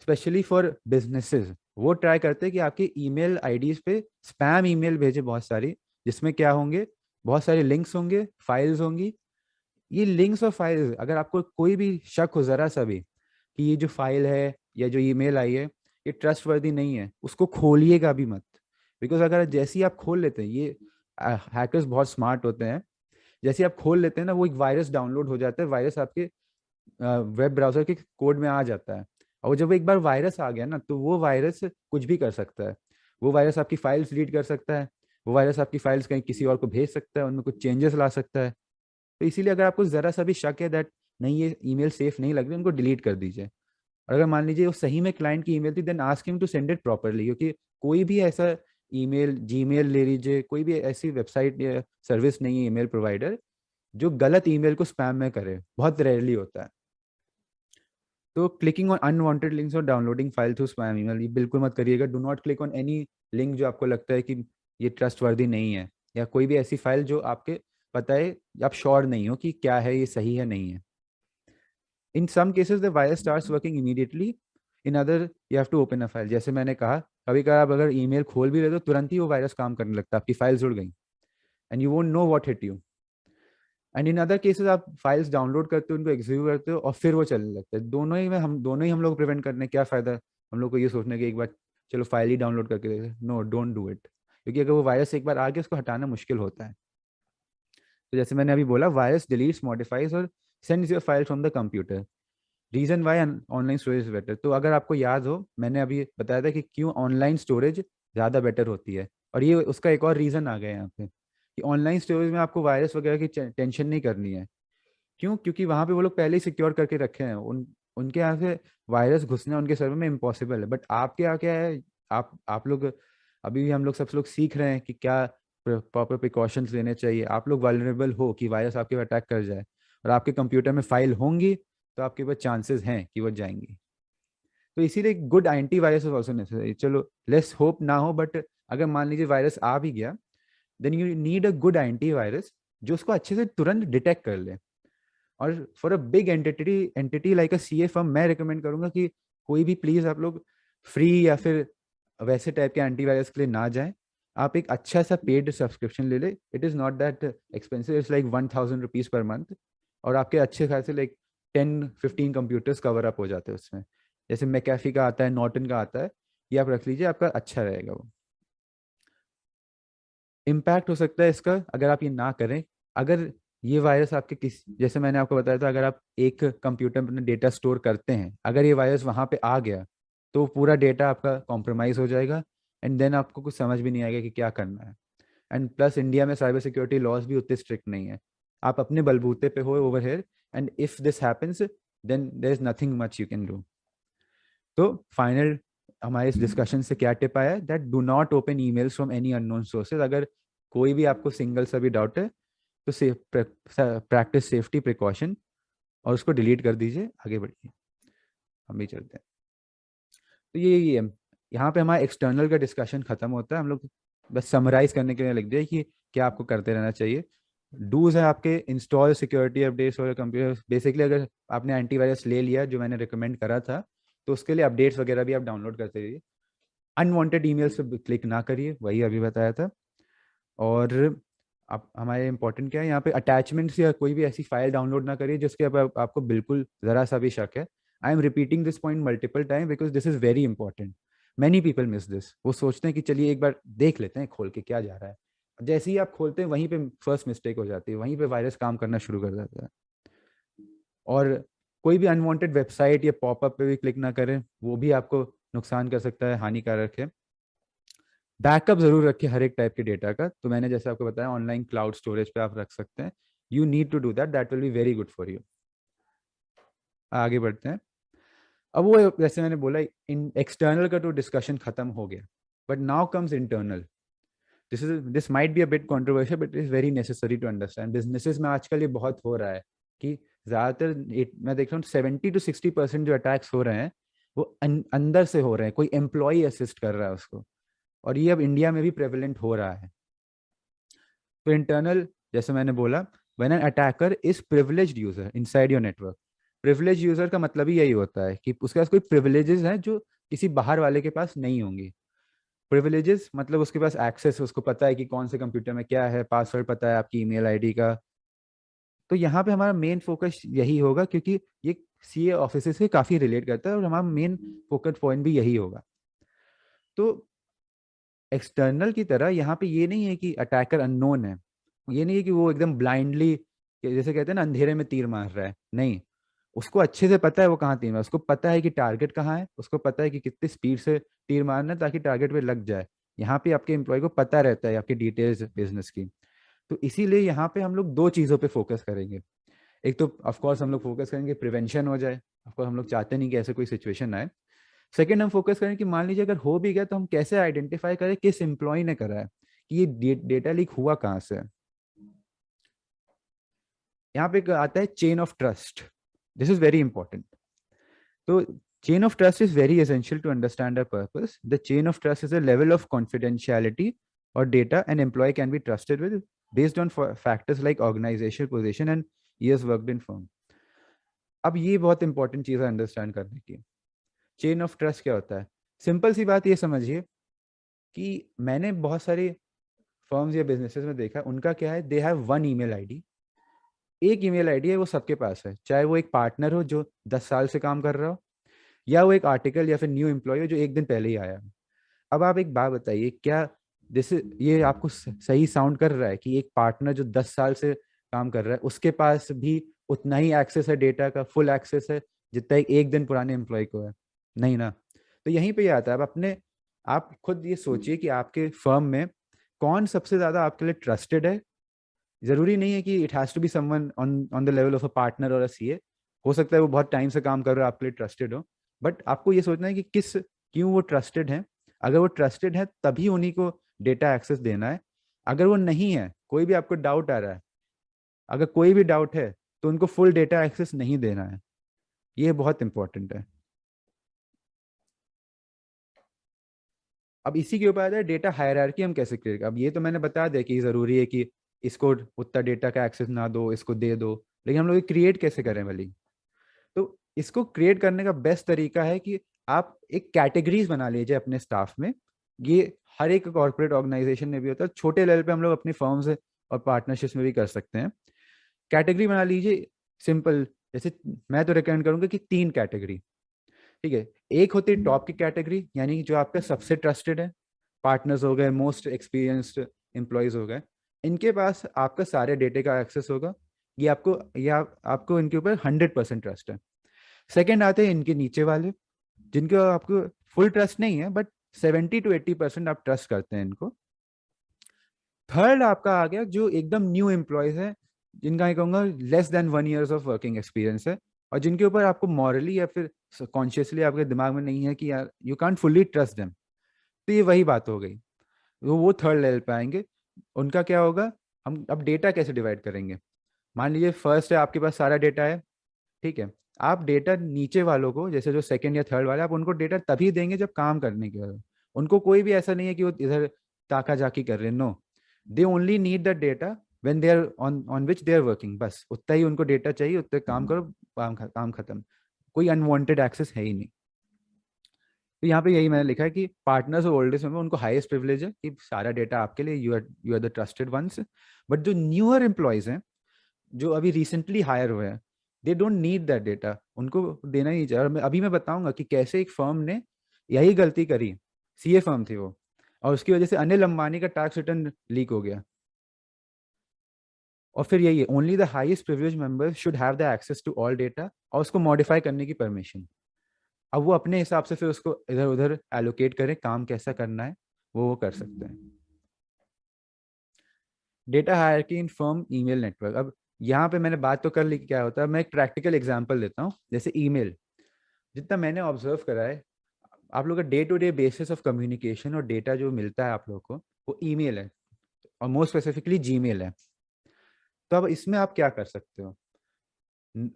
स्पेशली फॉर बिजनेसेस, वो ट्राई करते हैं कि आपके ईमेल आईडीज पे स्पैम ईमेल भेजे बहुत सारी, जिसमें क्या होंगे, बहुत सारे लिंक्स होंगे, फाइल्स होंगी। ये लिंक्स और फाइल्स, अगर आपको कोई भी शक हो जरा सा भी कि ये जो फाइल है या जो ईमेल आई है ये ट्रस्टवर्दी नहीं है, उसको खोलिएगा भी मत। बिकॉज अगर जैसे ही आप खोल लेते हैं, ये हैकर्स बहुत स्मार्ट होते हैं, जैसे ही आप खोल लेते हैं ना, वो एक वायरस डाउनलोड हो जाता है, वायरस आपके वेब ब्राउजर के कोड में आ जाता है। और जब एक बार वायरस आ गया ना, तो वो वायरस कुछ भी कर सकता है। वो वायरस आपकी फाइल्स रीड कर सकता है, वो वायरस आपकी फाइल्स कहीं किसी और को भेज सकता है, उनमें कुछ चेंजेस ला सकता है। तो इसीलिए अगर आपको जरा सा भी शक है दैट नहीं ये ईमेल सेफ नहीं लग रही, उनको डिलीट कर दीजिए। और अगर मान लीजिए वो सही में क्लाइंट की ईमेल थी, then ask him to send it properly. क्योंकि कोई भी ऐसा ईमेल, जीमेल ले लीजिए, कोई भी ऐसी वेबसाइट या सर्विस नहीं है ईमेल प्रोवाइडर जो गलत ईमेल को स्पैम में करे, बहुत रेयरली होता है। तो क्लिकिंग ऑन अनवांटेड लिंक्स और downloading file through spam email, ये बिल्कुल मत करिएगा। Do not click on any link जो आपको लगता है कि ये ट्रस्ट वर्दी नहीं है, या कोई भी ऐसी फाइल जो आपके पता है, आप श्योर नहीं हो कि क्या है, ये सही है नहीं है। In some cases the virus starts working immediately, in other you have to open a file. जैसे मैंने कहा, कभी कभार आप अगर ईमेल खोल भी रहे तो तुरंत ही वो वायरस काम करने लगता है, आपकी फाइल जुड़ गई, and you won't know what hit you. And in other cases आप फाइल्स डाउनलोड करते हो, उनको एग्जीक्यूट करते हो और फिर वो चलने लगता है। दोनों ही हम लोग प्रिवेंट करने, क्या फायदा है हम लोग को ये सोचने के एक बार चलो फाइल ही डाउनलोड करके देखें। नो, डोंट डू इट, क्योंकि अगर वो वायरस एक बार आ गया उसको हटाना मुश्किल होता है। तो जैसे मैंने अभी बोला, वायरस डिलीट्स, मॉडिफाइज और sends your file from the computer. Reason why online storage is better, तो अगर आपको याद हो मैंने अभी बताया था कि क्यों ऑनलाइन स्टोरेज ज़्यादा बेटर होती है, और ये उसका एक और रीज़न आ गया यहाँ पे कि ऑनलाइन स्टोरेज में आपको वायरस वगैरह की टेंशन नहीं करनी है। क्यों? क्योंकि वहाँ पे वो लोग पहले ही सिक्योर करके रखे हैं, उनके यहाँ से वायरस घुसना उनके सर्वर में इम्पॉसिबल है। बट आपके यहाँ क्या है, आप लोग अभी भी, हम लोग सब लोग सीख रहे हैं कि क्या प्रॉपर प्रिकॉशंस लेने चाहिए। आप लोग वल्नरेबल हो कि वायरस आपके ऊपर अटैक कर जाए, और आपके कंप्यूटर में फाइल होंगी तो आपके पास चांसेस हैं कि वो जाएंगी। तो इसीलिए good antivirus is also necessary. चलो लेट्स होप ना हो, बट अगर मान लीजिए वायरस आ भी गया, then you need a good antivirus जो उसको अच्छे से तुरंत डिटेक्ट कर ले। और for a big entity like a CA firm, मैं रिकमेंड करूंगा कि कोई भी प्लीज आप लोग फ्री या फिर वैसे टाइप के एंटीवायरस के लिए ना जाएं। आप एक अच्छा सा पेड सब्सक्रिप्शन ले ले। It is not that expensive, it's like 1000 rupees per month, और आपके अच्छे खासे लाइक 10-15 कंप्यूटर्स कवर अप हो जाते हैं उसमें। जैसे मैकेफी का आता है, नॉर्टन का आता है, ये आप रख लीजिए, आपका अच्छा रहेगा वो। इम्पैक्ट हो सकता है इसका अगर आप ये ना करें, अगर ये वायरस आपके किस, जैसे मैंने आपको बताया था, अगर आप एक कंप्यूटर में अपना डेटा स्टोर करते हैं, अगर ये वायरस वहां पे आ गया तो पूरा डेटा आपका कॉम्प्रोमाइज हो जाएगा, एंड देन आपको कुछ समझ भी नहीं आएगा कि क्या करना है। एंड प्लस इंडिया में साइबर सिक्योरिटी लॉज भी उतने स्ट्रिक्ट नहीं है। आप अपने बलबूते पे हो over here, and if this happens then there is nothing much you can do. तो फाइनल हमारे इस डिस्कशन से क्या टिप आया, that do not open emails from any unknown sources. अगर कोई भी आपको सिंगल सा भी डाउट है तो प्रैक्टिस सेफ्टी प्रिकॉशन, और उसको डिलीट कर दीजिए, आगे बढ़िए। हम भी चलते हैं। तो ये यहाँ पे हमारा एक्सटर्नल का डिस्कशन खत्म होता है। हम लोग बस समराइज करने के लिए लिख दिया कि क्या आपको करते रहना चाहिए। डूज है आपके, इंस्टॉल सिक्योरिटी अपडेट्स और कंप्यूटर। बेसिकली अगर आपने एंटीवायरस ले लिया जो मैंने रिकमेंड करा था, तो उसके लिए अपडेट्स वगैरह भी आप डाउनलोड करते रहिए। अनवांटेड ईमेल्स पे क्लिक ना करिए, वही अभी बताया था। और आप हमारे इंपॉर्टेंट क्या है यहाँ पे, अटैचमेंट्स या कोई भी ऐसी फाइल डाउनलोड ना करिए जिसके आपको बिल्कुल ज़रा सा भी शक है। I am repeating this point multiple time because this is very important. Many people miss this. वो सोचते हैं कि चलिए एक बार देख लेते हैं खोल के क्या जा रहा है, जैसे ही आप खोलते हैं वहीं पे फर्स्ट मिस्टेक हो जाती है, वहीं पे वायरस काम करना शुरू कर देता है। और कोई भी अनवांटेड वेबसाइट या पॉपअप पे भी क्लिक ना करें, वो भी आपको नुकसान कर सकता है, हानिकारक है। बैकअप जरूर रखिए हर एक टाइप के डेटा का। तो मैंने जैसे आपको बताया ऑनलाइन क्लाउड स्टोरेज पे आप रख सकते हैं। You need to do that, that will be very good for you. आगे बढ़ते हैं। अब वो जैसे मैंने बोला, इन एक्सटर्नल का तो डिस्कशन खत्म हो गया, but now comes internal. This might be a bit controversial but is very necessary to understand. Businesses में आजकल ये बहुत हो रहा है कि ज्यादातर मैं देख रहा हूँ 70-60% जो अटैक्स हो रहे हैं वो अंदर से हो रहे हैं, कोई एम्प्लॉय असिस्ट कर रहा है उसको। और ये अब इंडिया में भी प्रेवलेंट हो रहा है। तो इंटरनल, जैसे मैंने बोला, when an attacker is privileged user inside your network. Privilege user का मतलब ही यही होता है कि उसके पास कोई प्रिविलेजेस हैं जो किसी बाहर वाले के पास नहीं होंगी। प्रिविलेजेस मतलब उसके पास एक्सेस, उसको पता है कि कौन से कंप्यूटर में क्या है, पासवर्ड पता है आपकी ईमेल आईडी का। तो यहाँ पे हमारा मेन फोकस यही होगा, क्योंकि ये सीए ऑफिस से काफी रिलेट करता है, और हमारा मेन फोकस पॉइंट भी यही होगा। तो एक्सटर्नल की तरह यहाँ पे ये नहीं है कि अटैकर अननोन है, ये नहीं है कि वो एकदम ब्लाइंडली, जैसे कहते हैं ना, अंधेरे में तीर मार रहा है। नहीं, उसको अच्छे से पता है वो कहाँ तीर मार, उसको पता है कि टारगेट कहाँ है, उसको पता है कि कितनी स्पीड से तीर मारना है ताकि टारगेट पे लग जाए। यहाँ पे आपके एम्प्लॉय को पता रहता है आपकी डिटेल्स बिजनेस की। तो इसीलिए यहाँ पे हम लोग दो चीज़ों पे फोकस करेंगे। एक तो ऑफकोर्स हम लोग फोकस करेंगे प्रिवेंशन हो जाए, ऑफकोर्स हम लोग चाहते नहीं कि ऐसे कोई सिचुएशन आए। सेकंड, हम फोकस करें कि मान लीजिए अगर हो भी गया तो हम कैसे आइडेंटिफाई करें किस एम्प्लॉय ने करा है, कि ये डेटा लीक हुआ कहाँ से। यहाँ पे आता है chain of trust. This is very important. तो chain of trust is very essential to understand our purpose. The chain of trust is a level of confidentiality or data an employee can be trusted with based on factors like organizational position and years worked in firm. अब ये बहुत important चीज़ है understand करने की। Chain of trust क्या होता है? Simple सी बात ये समझिए कि मैंने बहुत सारे फर्म्स या बिजनेसेस में देखा, उनका क्या है, they have one email ID. एक ईमेल आईडी है, वो सबके पास है, चाहे वो एक पार्टनर हो जो 10 साल से काम कर रहा हो, या वो एक आर्टिकल या फिर न्यू एम्प्लॉय हो जो एक दिन पहले ही आया। अब आप एक बात बताइए, क्या जैसे ये आपको सही साउंड कर रहा है कि एक पार्टनर जो 10 साल से काम कर रहा है उसके पास भी उतना ही एक्सेस है डेटा का, फुल एक्सेस है, जितना एक दिन पुराने एम्प्लॉय को है, नहीं ना। तो यहीं पे ही आता है। अब अपने आप खुद ये सोचिए कि आपके फर्म में कौन सबसे ज्यादा आपके लिए ट्रस्टेड है। जरूरी नहीं है कि it has to be someone on on the level of a partner और अ सीए। हो सकता है वो बहुत टाइम से काम कर रहे हो, आपके लिए ट्रस्टेड हो। बट आपको ये सोचना है कि किस क्यों वो ट्रस्टेड है। अगर वो ट्रस्टेड है तभी उन्हीं को डेटा एक्सेस देना है। अगर वो नहीं है, कोई भी आपको डाउट आ रहा है, अगर कोई भी डाउट है, तो उनको फुल डेटा एक्सेस नहीं देना है। ये बहुत इंपॉर्टेंट है। अब इसी के ऊपर आता है डेटा हायरार्की हम कैसे क्रिएट। अब ये तो मैंने बता दिया कि जरूरी है कि इसको उतना डेटा का एक्सेस ना दो, इसको दे दो। लेकिन हम लोग क्रिएट कैसे करें वाली। तो इसको क्रिएट करने का बेस्ट तरीका है कि आप एक कैटेगरीज बना लीजिए अपने स्टाफ में। ये हर एक कॉर्पोरेट ऑर्गेनाइजेशन में भी होता है, छोटे लेवल पे हम लोग अपनी फर्म से और पार्टनरशिप्स में भी कर सकते हैं। कैटेगरी बना लीजिए सिंपल। जैसे मैं तो रिकमेंड करूंगा कि 3 कैटेगरी, ठीक है। एक होती है टॉप की कैटेगरी, यानी कि जो आपका सबसे ट्रस्टेड है, पार्टनर्स हो गए, मोस्ट एक्सपीरियंस्ड एम्प्लॉयज हो गए। इनके पास आपका सारे डेटे का एक्सेस होगा। आपको इनके ऊपर 100% ट्रस्ट है। सेकंड आते हैं इनके नीचे वाले, जिनको आपको फुल ट्रस्ट नहीं है, बट 70 to 80% आप ट्रस्ट करते हैं इनको। थर्ड आपका आ गया जो एकदम न्यू एम्प्लॉयज है, जिनका मैं कहूँगा less than 1 years of working experience है, और जिनके ऊपर आपको मॉरली या फिर कॉन्शियसली आपके दिमाग में नहीं है कि यार you can't fully trust them. तो ये वही बात हो गई। वो थर्ड लेवल पे आएंगे। उनका क्या होगा, हम अब डेटा कैसे डिवाइड करेंगे। मान लीजिए फर्स्ट है, आपके पास सारा डेटा है, ठीक है। आप डेटा नीचे वालों को, जैसे जो सेकंड या थर्ड वाले, आप उनको डेटा तभी देंगे जब काम करने के बाद। उनको कोई भी ऐसा नहीं है कि वो इधर ताका जाकी कर रहे हैं, no. They only need the data when they are on on which they are working. बस उतना ही उनको डेटा चाहिए, उतने काम करो, काम खत्म। कोई अनवांटेड एक्सेस है ही नहीं। तो यहाँ पे यही मैंने लिखा है कि पार्टनर्स और ओल्डेस्ट में उनको हाईएस्ट प्रिविलेज है कि सारा डेटा आपके लिए, you are the trusted ones. But जो न्यूअर एम्प्लॉयज हैं, जो अभी रिसेंटली हायर हुए हैं, they don't need that data, उनको देना ही चाहिए। और अभी मैं बताऊंगा कि कैसे एक फर्म ने यही गलती करी। सीए फर्म थी वो, और उसकी वजह से अनिल अंबानी का टैक्स रिटर्न लीक हो गया। और फिर यही है, only the highest privilege members should have the access to all data, और उसको मॉडिफाई करने की परमिशन। अब वो अपने हिसाब से फिर उसको इधर उधर एलोकेट करें, काम कैसा करना है वो कर सकते हैं। Data hierarchy in firm email network. अब यहाँ पे मैंने बात तो कर ली कि क्या होता है, मैं एक प्रैक्टिकल एग्जांपल देता हूँ। जैसे ईमेल, जितना मैंने ऑब्जर्व करा है, आप लोग का day to day basis of communication और डेटा जो मिलता है आप लोग को, वो ईमेल है, और मोस्ट स्पेसिफिकली जीमेल है। तो अब इसमें आप क्या कर सकते हो।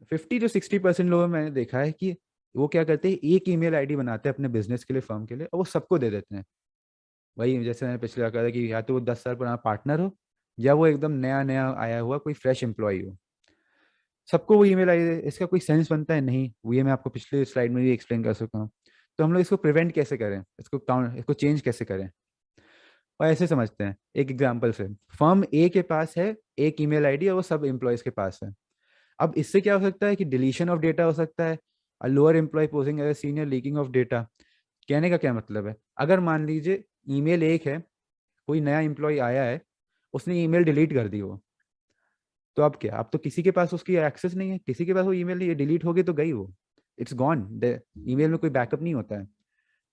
50 to 60% लोगों में मैंने देखा है कि वो क्या करते हैं, एक ईमेल आईडी बनाते हैं अपने बिजनेस के लिए, फर्म के लिए, और वो सबको दे देते हैं। वही जैसे मैंने पिछले बार कहा था कि या तो वो 10 साल पुराना पार्टनर हो, या वो एकदम नया नया आया हुआ कोई फ्रेश एम्प्लॉय हो, सबको वो ईमेल आईडी। इसका कोई सेंस बनता है नहीं, वो ये मैं आपको पिछले स्लाइड में भी एक्सप्लेन कर सकता हूँ। तो हम लोग इसको प्रिवेंट कैसे करें, इसको चेंज कैसे करें। और ऐसे समझते हैं एक एग्जांपल से, फर्म ए के पास है एक ईमेल आईडी, और वो सब एम्प्लॉयज के पास है। अब इससे क्या हो सकता है कि डिलीशन ऑफ डेटा हो सकता है, lower employee posing as senior, leaking of data. कहने का क्या मतलब है, अगर मान लीजिए ईमेल एक है, कोई नया एम्प्लॉय आया है, उसने ईमेल डिलीट कर दी वो, तो अब क्या, अब तो किसी के पास उसकी एक्सेस नहीं है, किसी के पास वो ईमेल नहीं है, डिलीट हो गई तो गई वो, इट्स गॉन। ईमेल में कोई बैकअप नहीं होता है,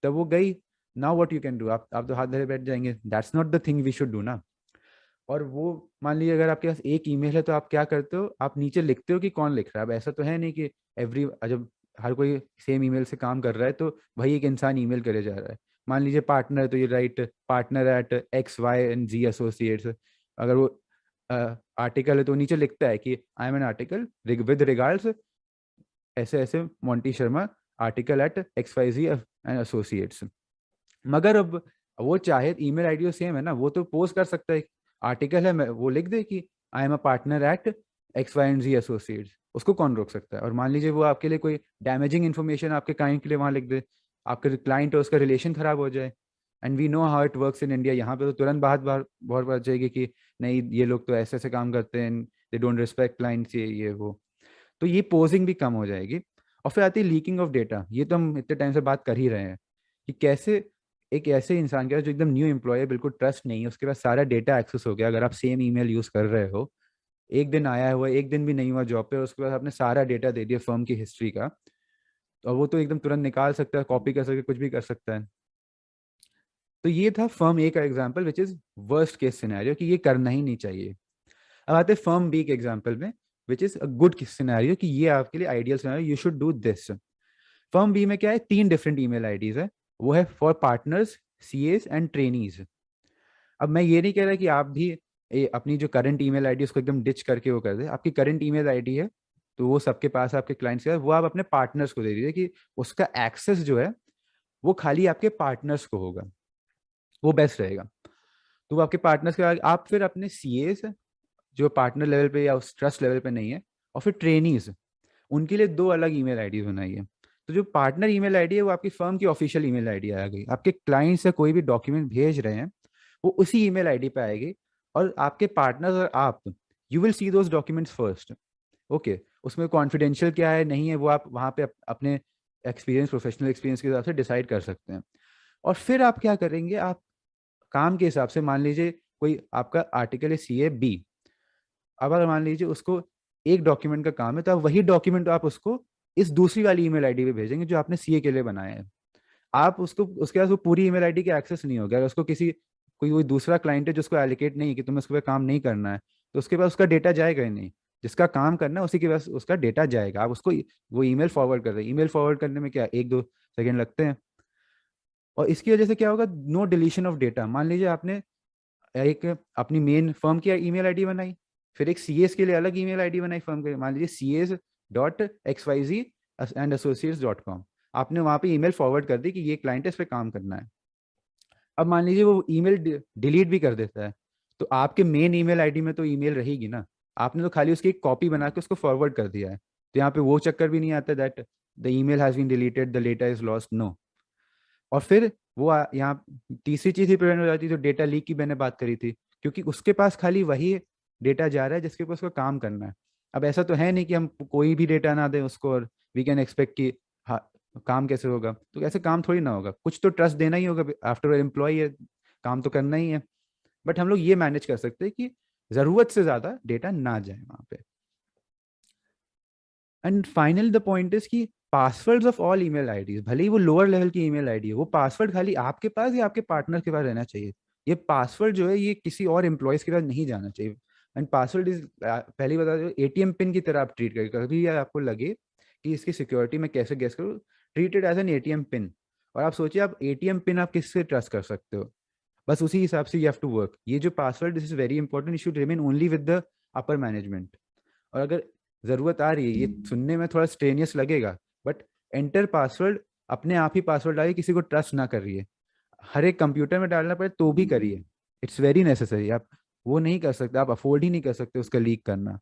तब वो गई। Now what you can do, आप तो हाथ धरे बैठ जाएंगे, that's not the thing we should do ना। और वो मान लीजिए अगर आपके पास एक ईमेल है, तो आप क्या करते हो, आप नीचे लिखते हो कि कौन लिख रहा है। अब ऐसा तो है नहीं कि एवरी जब हर कोई सेम ईमेल से काम कर रहा है, तो वही एक इंसान ईमेल करे जा रहा है। मान लीजिए पार्टनर है, तो ये राइट partner@XY&Z Associates। अगर वो आर्टिकल है, तो नीचे लिखता है कि I am an article with regards ऐसे ऐसे मोंटी शर्मा, article@XYZ&Associates। मगर अब वो चाहे ईमेल आईडी सेम है ना, वो तो पोस्ट कर सकता है। आर्टिकल है, वो लिख दे कि I am a partner@XYZ Associates। उसको कौन रोक सकता है। और मान लीजिए वो आपके लिए कोई डैमेजिंग इन्फॉर्मेशन आपके क्लाइंट के लिए वहां लिख दे, आपके क्लाइंट और उसका रिलेशन खराब हो जाए। And we know how it works in India. यहाँ पे तो तुरंत बात बात बहुत बात जाएगी कि नहीं, ये लोग तो ऐसे ऐसे काम करते हैं, दे डोंट रिस्पेक्ट क्लाइंट्स, ये वो। तो ये पोजिंग भी कम हो जाएगी। और फिर आती है लीकिंग ऑफ डेटा। ये तो हम इतने टाइम से बात कर ही रहे हैं कि कैसे एक ऐसे इंसान के पास जो एकदम न्यू एम्प्लॉय है, बिल्कुल ट्रस्ट नहीं है, उसके पास सारा डेटा एक्सेस हो गया। अगर आप सेम ईमेल यूज कर रहे हो, एक दिन आया हुआ, एक दिन भी नहीं हुआ जॉब पे, उसके बाद आपने सारा डेटा दे दिया फर्म की हिस्ट्री का, और वो तो एकदम तुरंत निकाल सकता है, कॉपी कर सकता है, कुछ भी कर सकता है। तो ये था फर्म ए का example which is worst case scenario कि ये करना ही नहीं चाहिए। अब आते हैं फर्म बी के एग्जाम्पल में which is a good scenario कि ये आपके लिए ideal scenario, you should do this. Firm B में क्या है, 3 डिफरेंट ईमेल आईडीज है। वो है for partners, CS and trainees. अब मैं ये नहीं कह रहा कि आप भी अपनी जो करंट ईमेल आईडी उसको एकदम डिच करके वो कर दे। आपकी करंट ईमेल आईडी है तो वो सबके पास, आपके क्लाइंट्स के पास, वो आप अपने पार्टनर्स को दे दीजिए कि उसका एक्सेस जो है वो खाली आपके पार्टनर्स को होगा, वो बेस्ट रहेगा। तो वो आपके पार्टनर्स के बाद आप फिर अपने सीएस जो पार्टनर लेवल पे या उस ट्रस्ट लेवल पे नहीं है, और फिर ट्रेनीज, उनके लिए 2 अलग ईमेल आईडी बनाइए। तो जो पार्टनर ईमेल आईडी है वो आपकी फर्म की ऑफिशियल ईमेल आईडी आ गई। आपके क्लाइंट से कोई भी डॉक्यूमेंट भेज रहे हैं वो उसी ईमेल आईडी पे आएगी, और आपके पार्टनर्स और आप, you will see those documents first. Okay, उसमें कॉन्फिडेंशियल क्या है नहीं है वो आप वहाँ पे अपने एक्सपीरियंस, प्रोफेशनल एक्सपीरियंस के हिसाब से डिसाइड कर सकते हैं। और फिर आप क्या करेंगे, आप काम के हिसाब से, मान लीजिए कोई आपका आर्टिकल है CA-B, अब अगर मान लीजिए उसको एक डॉक्यूमेंट का काम है तो आप वही डॉक्यूमेंट आप उसको इस दूसरी वाली ईमेल आईडी पे भेजेंगे जो आपने सीए के लिए बनाया है। आप उसको, उसके पास वो पूरी ईमेल आईडी के एक्सेस नहीं होगा। अगर उसको किसी कोई दूसरा क्लाइंट है जो उसको एलोकेट नहीं कि तुम्हें उसके पे काम नहीं करना है, तो उसके पास उसका डेटा जाएगा ही नहीं। जिसका काम करना है उसी के पास उसका डेटा जाएगा। आप उसको वो ईमेल फॉरवर्ड कर रहे हैं, ईमेल फॉरवर्ड करने में क्या 1-2 सेकेंड लगते हैं। और इसकी वजह से क्या होगा, नो डिलीशन ऑफ डेटा। मान लीजिए आपने एक अपनी मेन फर्म की ईमेल आईडी बनाई, फिर एक सीएस के लिए अलग ईमेल आईडी बनाई फर्म के, मान लीजिए cs.xyz&associates.com। आपने वहां पे ईमेल फॉरवर्ड कर दी कि ये क्लाइंट है, इस पे काम करना है। अब मान लीजिए वो ईमेल डिलीट भी कर देता है, तो आपके मेन ईमेल आईडी में तो ईमेल रहेगी ना। आपने तो खाली उसकी एक कॉपी बना के उसको फॉरवर्ड कर दिया है, तो यहाँ पे वो चक्कर भी नहीं आता that the email has been deleted, the data is lost, no. और फिर वो यहाँ तीसरी चीज ही प्रिवेंट हो जाती है, जो डेटा लीक की मैंने बात करी थी, क्योंकि उसके पास खाली वही डेटा जा रहा है जिसके ऊपर उसको काम करना है। अब ऐसा तो है नहीं कि हम कोई भी डेटा ना दें उसको और वी कैन एक्सपेक्ट कि हाँ काम कैसे होगा, तो ऐसे काम थोड़ी ना होगा। कुछ तो ट्रस्ट देना ही होगा, आफ्टर एम्प्लॉय है, काम तो करना ही है। बट हम लोग ये मैनेज कर सकते हैं कि जरूरत से ज्यादा डेटा ना जाए वहां पे। And final the point is कि passwords of all email IDs, भले ही वो लोअर लेवल की ईमेल आईडी है, वो पासवर्ड खाली आपके पास या आपके पार्टनर के पास रहना चाहिए। ये पासवर्ड जो है ये किसी और एम्प्लॉयज के पास नहीं जाना चाहिए। एंड पासवर्ड इज, पहले ही बता दो, एटीएम पिन की तरह आप ट्रीट करें। कभी आपको लगे कि इसकी सिक्योरिटी में कैसे गेस करूँ, treat it as an ATM pin. और आप सोचिए आप एटीएम पिन आप किससे ट्रस्ट कर सकते हो, बस उसी हिसाब से यू हैव टू वर्क। ये जो password, this is very important, you should remain only with the upper management. और अगर जरूरत आ रही है, ये सुनने में थोड़ा स्ट्रेनियस लगेगा, बट एंटर पासवर्ड, अपने आप ही पासवर्ड डालिए, किसी को ट्रस्ट ना करिए। हर एक कंप्यूटर में डालना पड़े तो भी करिए, इट्स वेरी नेसेसरी। आप वो नहीं कर सकते, आप अफोर्ड ही नहीं कर सकते उसका लीक करना।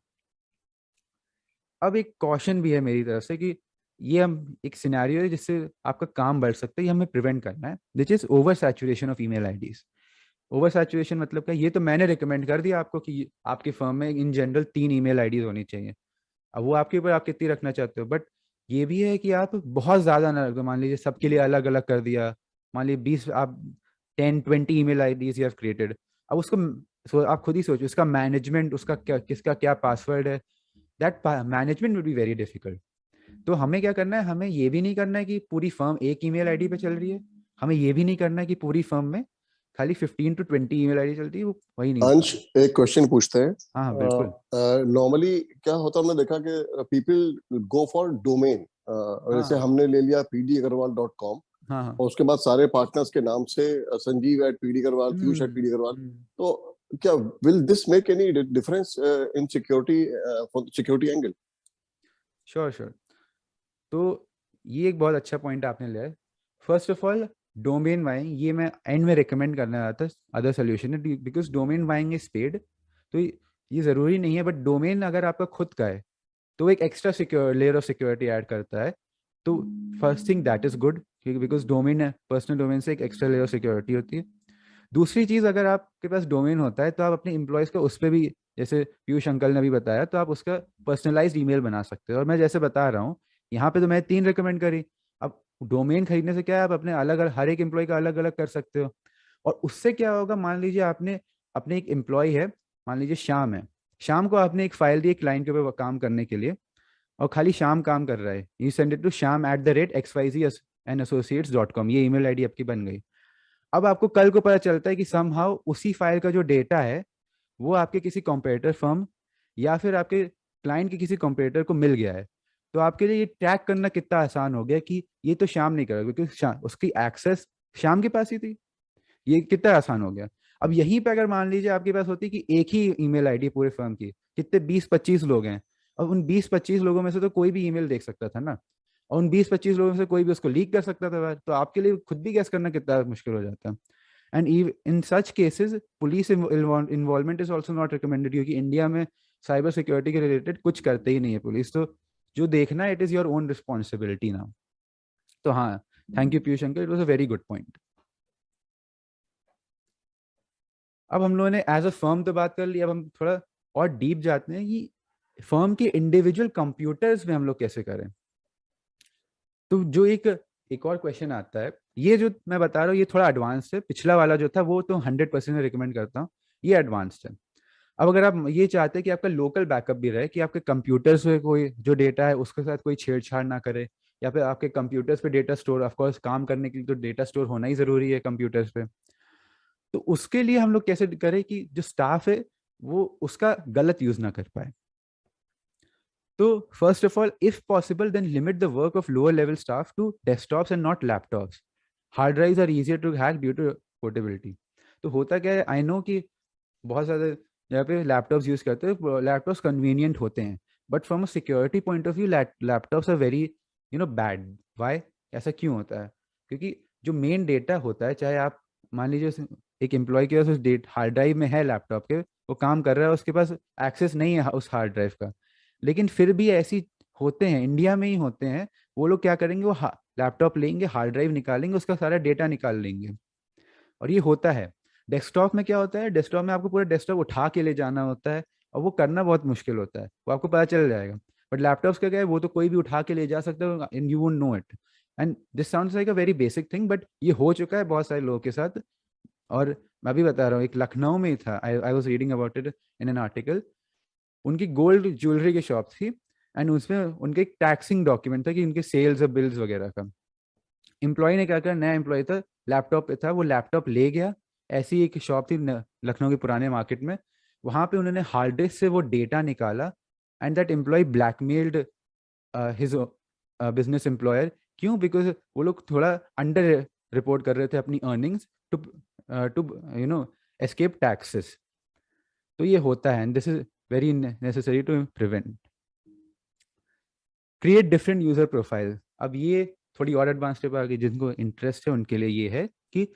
अब एक कॉशन भी है मेरी तरफ से कि ये हम एक सिनेरियो है जिससे आपका काम बढ़ सकता है, ये हमें प्रिवेंट करना है, which is over saturation of email IDs. Over saturation मतलब क्या, ये तो मैंने रिकमेंड कर दिया आपको कि आपके फर्म में इन जनरल 3 ईमेल आईडीज होनी चाहिए। अब वो आपके ऊपर, आप कितनी रखना चाहते हो, बट ये भी है कि आप बहुत ज्यादा ना रख दो। मान लीजिए सबके लिए अलग अलग कर दिया, मान लीजिए 20, आप 10-20 email IDs you have created. अब उसको आप खुद ही सोचो, उसका मैनेजमेंट, उसका क्या, किसका क्या पासवर्ड है, that management will be very difficult. तो हमें क्या करना है, हमें ये भी नहीं करना है कि पूरी फर्म एक ईमेल आईडी पे चल रही है, हमें ये भी नहीं करना है कि पूरी फर्म में खाली 15-20 ईमेल आईडी चलती है, वो वही नहीं हो अंश, पाएगा। एक क्वेश्चन पूछते हैं। हाँ हाँ बिल्कुल। नॉर्मली क्या होता है, हमने देखा कि पीपल गो फॉर डोमेन। जैसे हाँ हमने ले लिया pdagarwal.com, हाँ हाँ। और उसके बाद सारे पार्टनर्स के नाम से संजीव@pdgarwal, पीयूष@pdgarwal। हम्म। तो क्या will this make any difference in security, for security angle? Sure sure. तो ये एक बहुत अच्छा पॉइंट आपने लिया है। First of all, domain vying ये मैं एंड में रिकमेंड करना चाहता था, अदर सोल्यूशन है, because domain vying is paid. तो ये जरूरी नहीं है, बट डोमेन अगर आपका खुद का है तो वो एक extra secure layer of security add करता है। तो first thing that is good, क्योंकि बिकॉज डोमेन है, पर्सनल डोमेन से एक एक्स्ट्रा लेयर ऑफ सिक्योरिटी होती है। दूसरी चीज, अगर आपके पास डोमेन होता है तो आप अपने एम्प्लॉयज का उस पर भी, जैसे पीयूष अंकल ने भी बताया, तो आप उसका पर्सनलाइज्ड ईमेल बना सकते हो। और मैं जैसे बता रहा हूँ, यहाँ पे तो मैं 3 रिकमेंड करी। अब डोमेन खरीदने से क्या है, आप अपने अलग अलग हर एक एम्प्लॉय का अलग अलग कर सकते हो। और उससे क्या होगा, मान लीजिए आपने अपने एक एम्प्लॉय है, मान लीजिए शाम है, शाम को आपने एक फाइल दी क्लाइंट के ऊपर काम करने के लिए, और खाली श्याम काम कर रहा है, you send it to sham@xyz&associates.com, ये ईमेल आईडी आपकी बन गई। अब आपको कल को पता चलता है कि समहाउ उसी फाइल का जो डेटा है वो आपके किसी कॉम्पिटिटर फर्म या फिर आपके क्लाइंट के किसी कॉम्पिटिटर को मिल गया है, तो आपके लिए ये ट्रैक करना कितना आसान हो गया कि ये तो श्याम नहीं करेगा, क्योंकि उसकी एक्सेस श्याम के पास ही थी। ये कितना आसान हो गया। अब यहीं पे अगर मान लीजिए आपके पास होती कि एक ही ईमेल आईडी पूरे फर्म की, कितने 20-25 लोग हैं, और उन 20-25 लोगों में से तो कोई भी ईमेल देख सकता था ना, और उन 20-25 लोगों में से कोई भी उसको लीक कर सकता था, तो आपके लिए खुद भी गैस करना कितना मुश्किल हो जाता है। And in such cases police involvement is also not recommended, क्योंकि इंडिया में साइबर सिक्योरिटी के रिलेटेड कुछ करते ही नहीं है पुलिस, तो जो देखना है it is your own responsibility ना। तो हाँ, thank you Piyush uncle, it was a very good point. अब हम लोगों ने एज अ फर्म तो बात कर ली, अब हम थोड़ा और डीप जाते हैं कि फर्म के इंडिविजुअल कंप्यूटर्स में हम लोग कैसे करें। तो जो एक और क्वेश्चन आता है, ये जो मैं बता रहा हूँ ये थोड़ा एडवांस है, पिछला वाला जो था वो तो 100% रिकमेंड करता हूँ, ये एडवांस्ड है। अब अगर आप ये चाहते हैं कि आपका लोकल बैकअप भी रहे, कि आपके कंप्यूटर्स पे कोई जो डेटा है उसके साथ कोई छेड़छाड़ ना करे, या फिर आपके कंप्यूटर्स पे डेटा स्टोर, ऑफ कोर्स काम करने के लिए तो डेटा स्टोर होना ही जरूरी है कंप्यूटर्स पे, तो उसके लिए हम लोग कैसे करें कि जो स्टाफ है वो उसका गलत यूज ना कर पाए। तो first of all, if possible then limit the work of lower level staff to desktops and not laptops. Hard drives are easier to hack due to portability. तो होता क्या है, आई नो कि बहुत ज़्यादा जहाँ पे लैपटॉप्स यूज़ करते हैं, लैपटॉप्स कन्वीनियंट होते हैं, but from a security point of view laptops are very bad. Why? ऐसा क्यों होता है? क्योंकि जो मेन डेटा होता है, चाहे आप मान लीजिए एक एम्प्लॉय के पास उस हार्ड ड्राइव में है लैपटॉप के, वो काम कर रहा है, उसके पास एक्सेस नहीं है उस हार्ड ड्राइव का, लेकिन फिर भी ऐसी होते हैं, इंडिया में ही होते हैं, वो लोग क्या करेंगे, वो लैपटॉप लेंगे, हार्ड ड्राइव निकालेंगे, उसका सारा डेटा निकाल लेंगे। और ये होता है। डेस्कटॉप में क्या होता है, डेस्कटॉप में आपको पूरा डेस्कटॉप उठा के ले जाना होता है, और वो करना बहुत मुश्किल होता है, वो आपको पता चल जाएगा। बट लैपटॉप्स का क्या है, वो तो कोई भी उठा के ले जा सकता है and you won't know it. And this sounds like a very basic thing, but ये हो चुका है बहुत सारे लोगों के साथ। और मैं भी बता रहा हूँ, एक लखनऊ में ही था, I was reading about it in an article. उनकी गोल्ड ज्वेलरी की शॉप थी, एंड उसमें उनके एक टैक्सिंग डॉक्यूमेंट था कि उनके सेल्स और बिल्स वगैरह का। एम्प्लॉय ने क्या करा, नया एम्प्लॉय था, लैपटॉप पे था, वो लैपटॉप ले गया। ऐसी एक शॉप थी लखनऊ के पुराने मार्केट में, वहां पे उन्होंने हार्ड डिस्क से वो डेटा निकाला, and that employee blackmailed his business employer. क्यों? बिकॉज वो लोग थोड़ा अंडर रिपोर्ट कर रहे थे अपनी earnings to to escape taxes. तो ये होता है, and this is very necessary to prevent. Create different user profile. अब ये थोड़ी और एडवांस स्टेप आ गई, जिनको इंटरेस्ट है उनके लिए ये है कि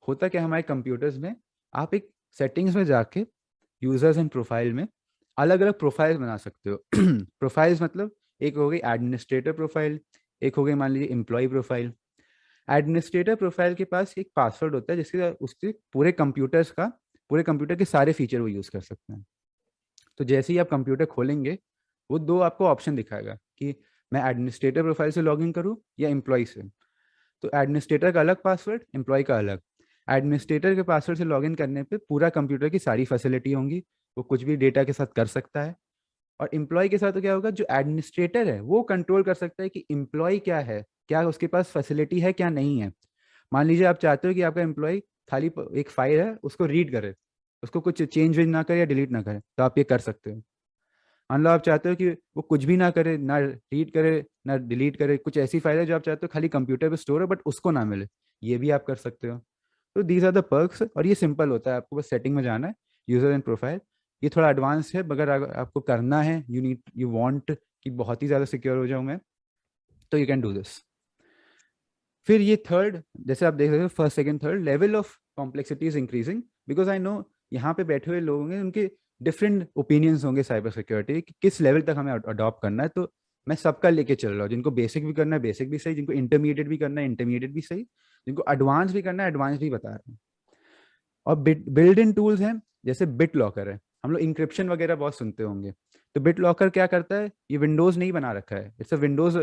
होता क्या, हमारे कंप्यूटर्स में आप एक सेटिंग्स में जाके यूजर्स एंड प्रोफाइल में अलग अलग प्रोफाइल्स बना सकते हो। प्रोफाइल्स मतलब एक हो गई एडमिनिस्ट्रेटर प्रोफाइल, एक हो गई मान लीजिए एम्प्लॉय प्रोफाइल। एडमिनिस्ट्रेटर प्रोफाइल के पास एक पासवर्ड होता है जिसके उसके पूरे कंप्यूटर के सारे फीचर वो यूज कर सकते हैं। तो जैसे ही आप कंप्यूटर खोलेंगे, वो दो आपको ऑप्शन दिखाएगा कि मैं एडमिनिस्ट्रेटर प्रोफाइल से लॉगिन करूं या एम्प्लॉय से। तो एडमिनिस्ट्रेटर का अलग पासवर्ड, एम्प्लॉय का अलग। एडमिनिस्ट्रेटर के पासवर्ड से लॉगिन करने पे पूरा कंप्यूटर की सारी फैसिलिटी होंगी, वो कुछ भी डेटा के साथ कर सकता है। और एम्प्लॉय के साथ तो क्या होगा, जो एडमिनिस्ट्रेटर है वो कंट्रोल कर सकता है कि एम्प्लॉय क्या है, क्या उसके पास फैसिलिटी है, क्या नहीं है। मान लीजिए आप चाहते हो कि आपका एम्प्लॉय खाली एक फाइल है उसको रीड करे, उसको कुछ चेंज वेंज ना करे या डिलीट ना करे, तो आप ये कर सकते हो। मान लो आप चाहते हो कि वो कुछ भी ना करे, ना रीड करे ना डिलीट करे, कुछ ऐसी फाइल है जो आप चाहते हो खाली कंप्यूटर पे स्टोर है बट उसको ना मिले, ये भी आप कर सकते हो। तो दीज आर द पर्क्स, और ये सिंपल होता है, आपको बस सेटिंग में जाना है, यूजर एंड प्रोफाइल। ये थोड़ा एडवांस है, मगर अगर आपको करना है, यू वांट कि बहुत ही ज़्यादा सिक्योर हो जाऊँ मैं, तो यू कैन डू दिस। फिर ये थर्ड, जैसे आप देख रहे हो, first second third level of complexity is increasing, because I know यहाँ पे बैठे हुए लोग होंगे, उनके डिफरेंट ओपिनियंस होंगे साइबर सिक्योरिटी कि किस लेवल तक हमें अडॉप्ट करना है। तो मैं सबका लेके चल रहा हूँ, जिनको बेसिक भी करना है बेसिक भी सही, जिनको इंटरमीडिएट भी करना है इंटरमीडिएट भी सही, जिनको एडवांस भी करना है एडवांस भी बता रहे हैं। और बिल्ड इन टूल्स हैं, जैसे बिट लॉकर है, हम लोग इंक्रिप्शन वगैरह बहुत सुनते होंगे। तो बिट लॉकर क्या करता है, ये विंडोज नहीं बना रखा है, it's a Windows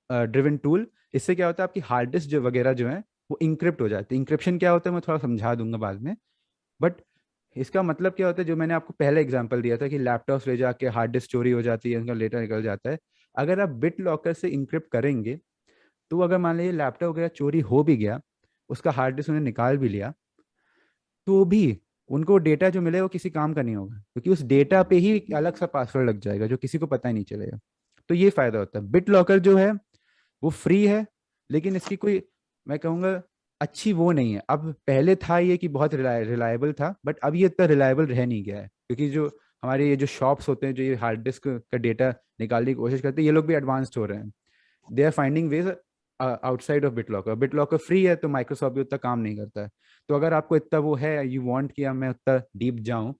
driven tool. इससे क्या होता है, आपकी हार्ड डिस्क जो वगैरह जो है वो इंक्रिप्ट हो जाती है। इंक्रिप्शन क्या होता है मैं थोड़ा समझा दूंगा बाद में, बट इसका मतलब क्या होता है, जो मैंने आपको पहले एग्जांपल दिया था कि लैपटॉप्स ले जाके हार्ड डिस्क चोरी हो जाती है, उनका डेटा निकल जाता है, अगर आप बिट लॉकर से इंक्रिप्ट करेंगे तो अगर मान लीजिए लैपटॉप वगैरह चोरी हो भी गया, उसका हार्ड डिस्क उन्हें निकाल भी लिया, तो भी उनको डेटा जो मिलेगा वो किसी काम का नहीं होगा, क्योंकि उस डेटा पे ही एक अलग सा पासवर्ड लग जाएगा जो किसी को पता ही नहीं चलेगा। तो ये फायदा होता है। बिट लॉकर जो है वो फ्री है, लेकिन इसकी कोई, मैं कहूँगा, अच्छी वो नहीं है। अब पहले था ये कि बहुत रिलायबल था, बट अब ये इतना रिलायबल रह नहीं गया है, क्योंकि जो हमारे ये जो शॉप्स होते हैं जो ये हार्ड डिस्क का डेटा निकालने की कोशिश करते हैं, ये लोग भी एडवांस्ड हो रहे हैं। They are finding ways outside of BitLocker. BitLocker free है तो माइक्रोसॉफ्ट भी उतना काम नहीं करता है। तो अगर आपको इतना वो है, यू वांट कि मैं उतना डीप जाऊं,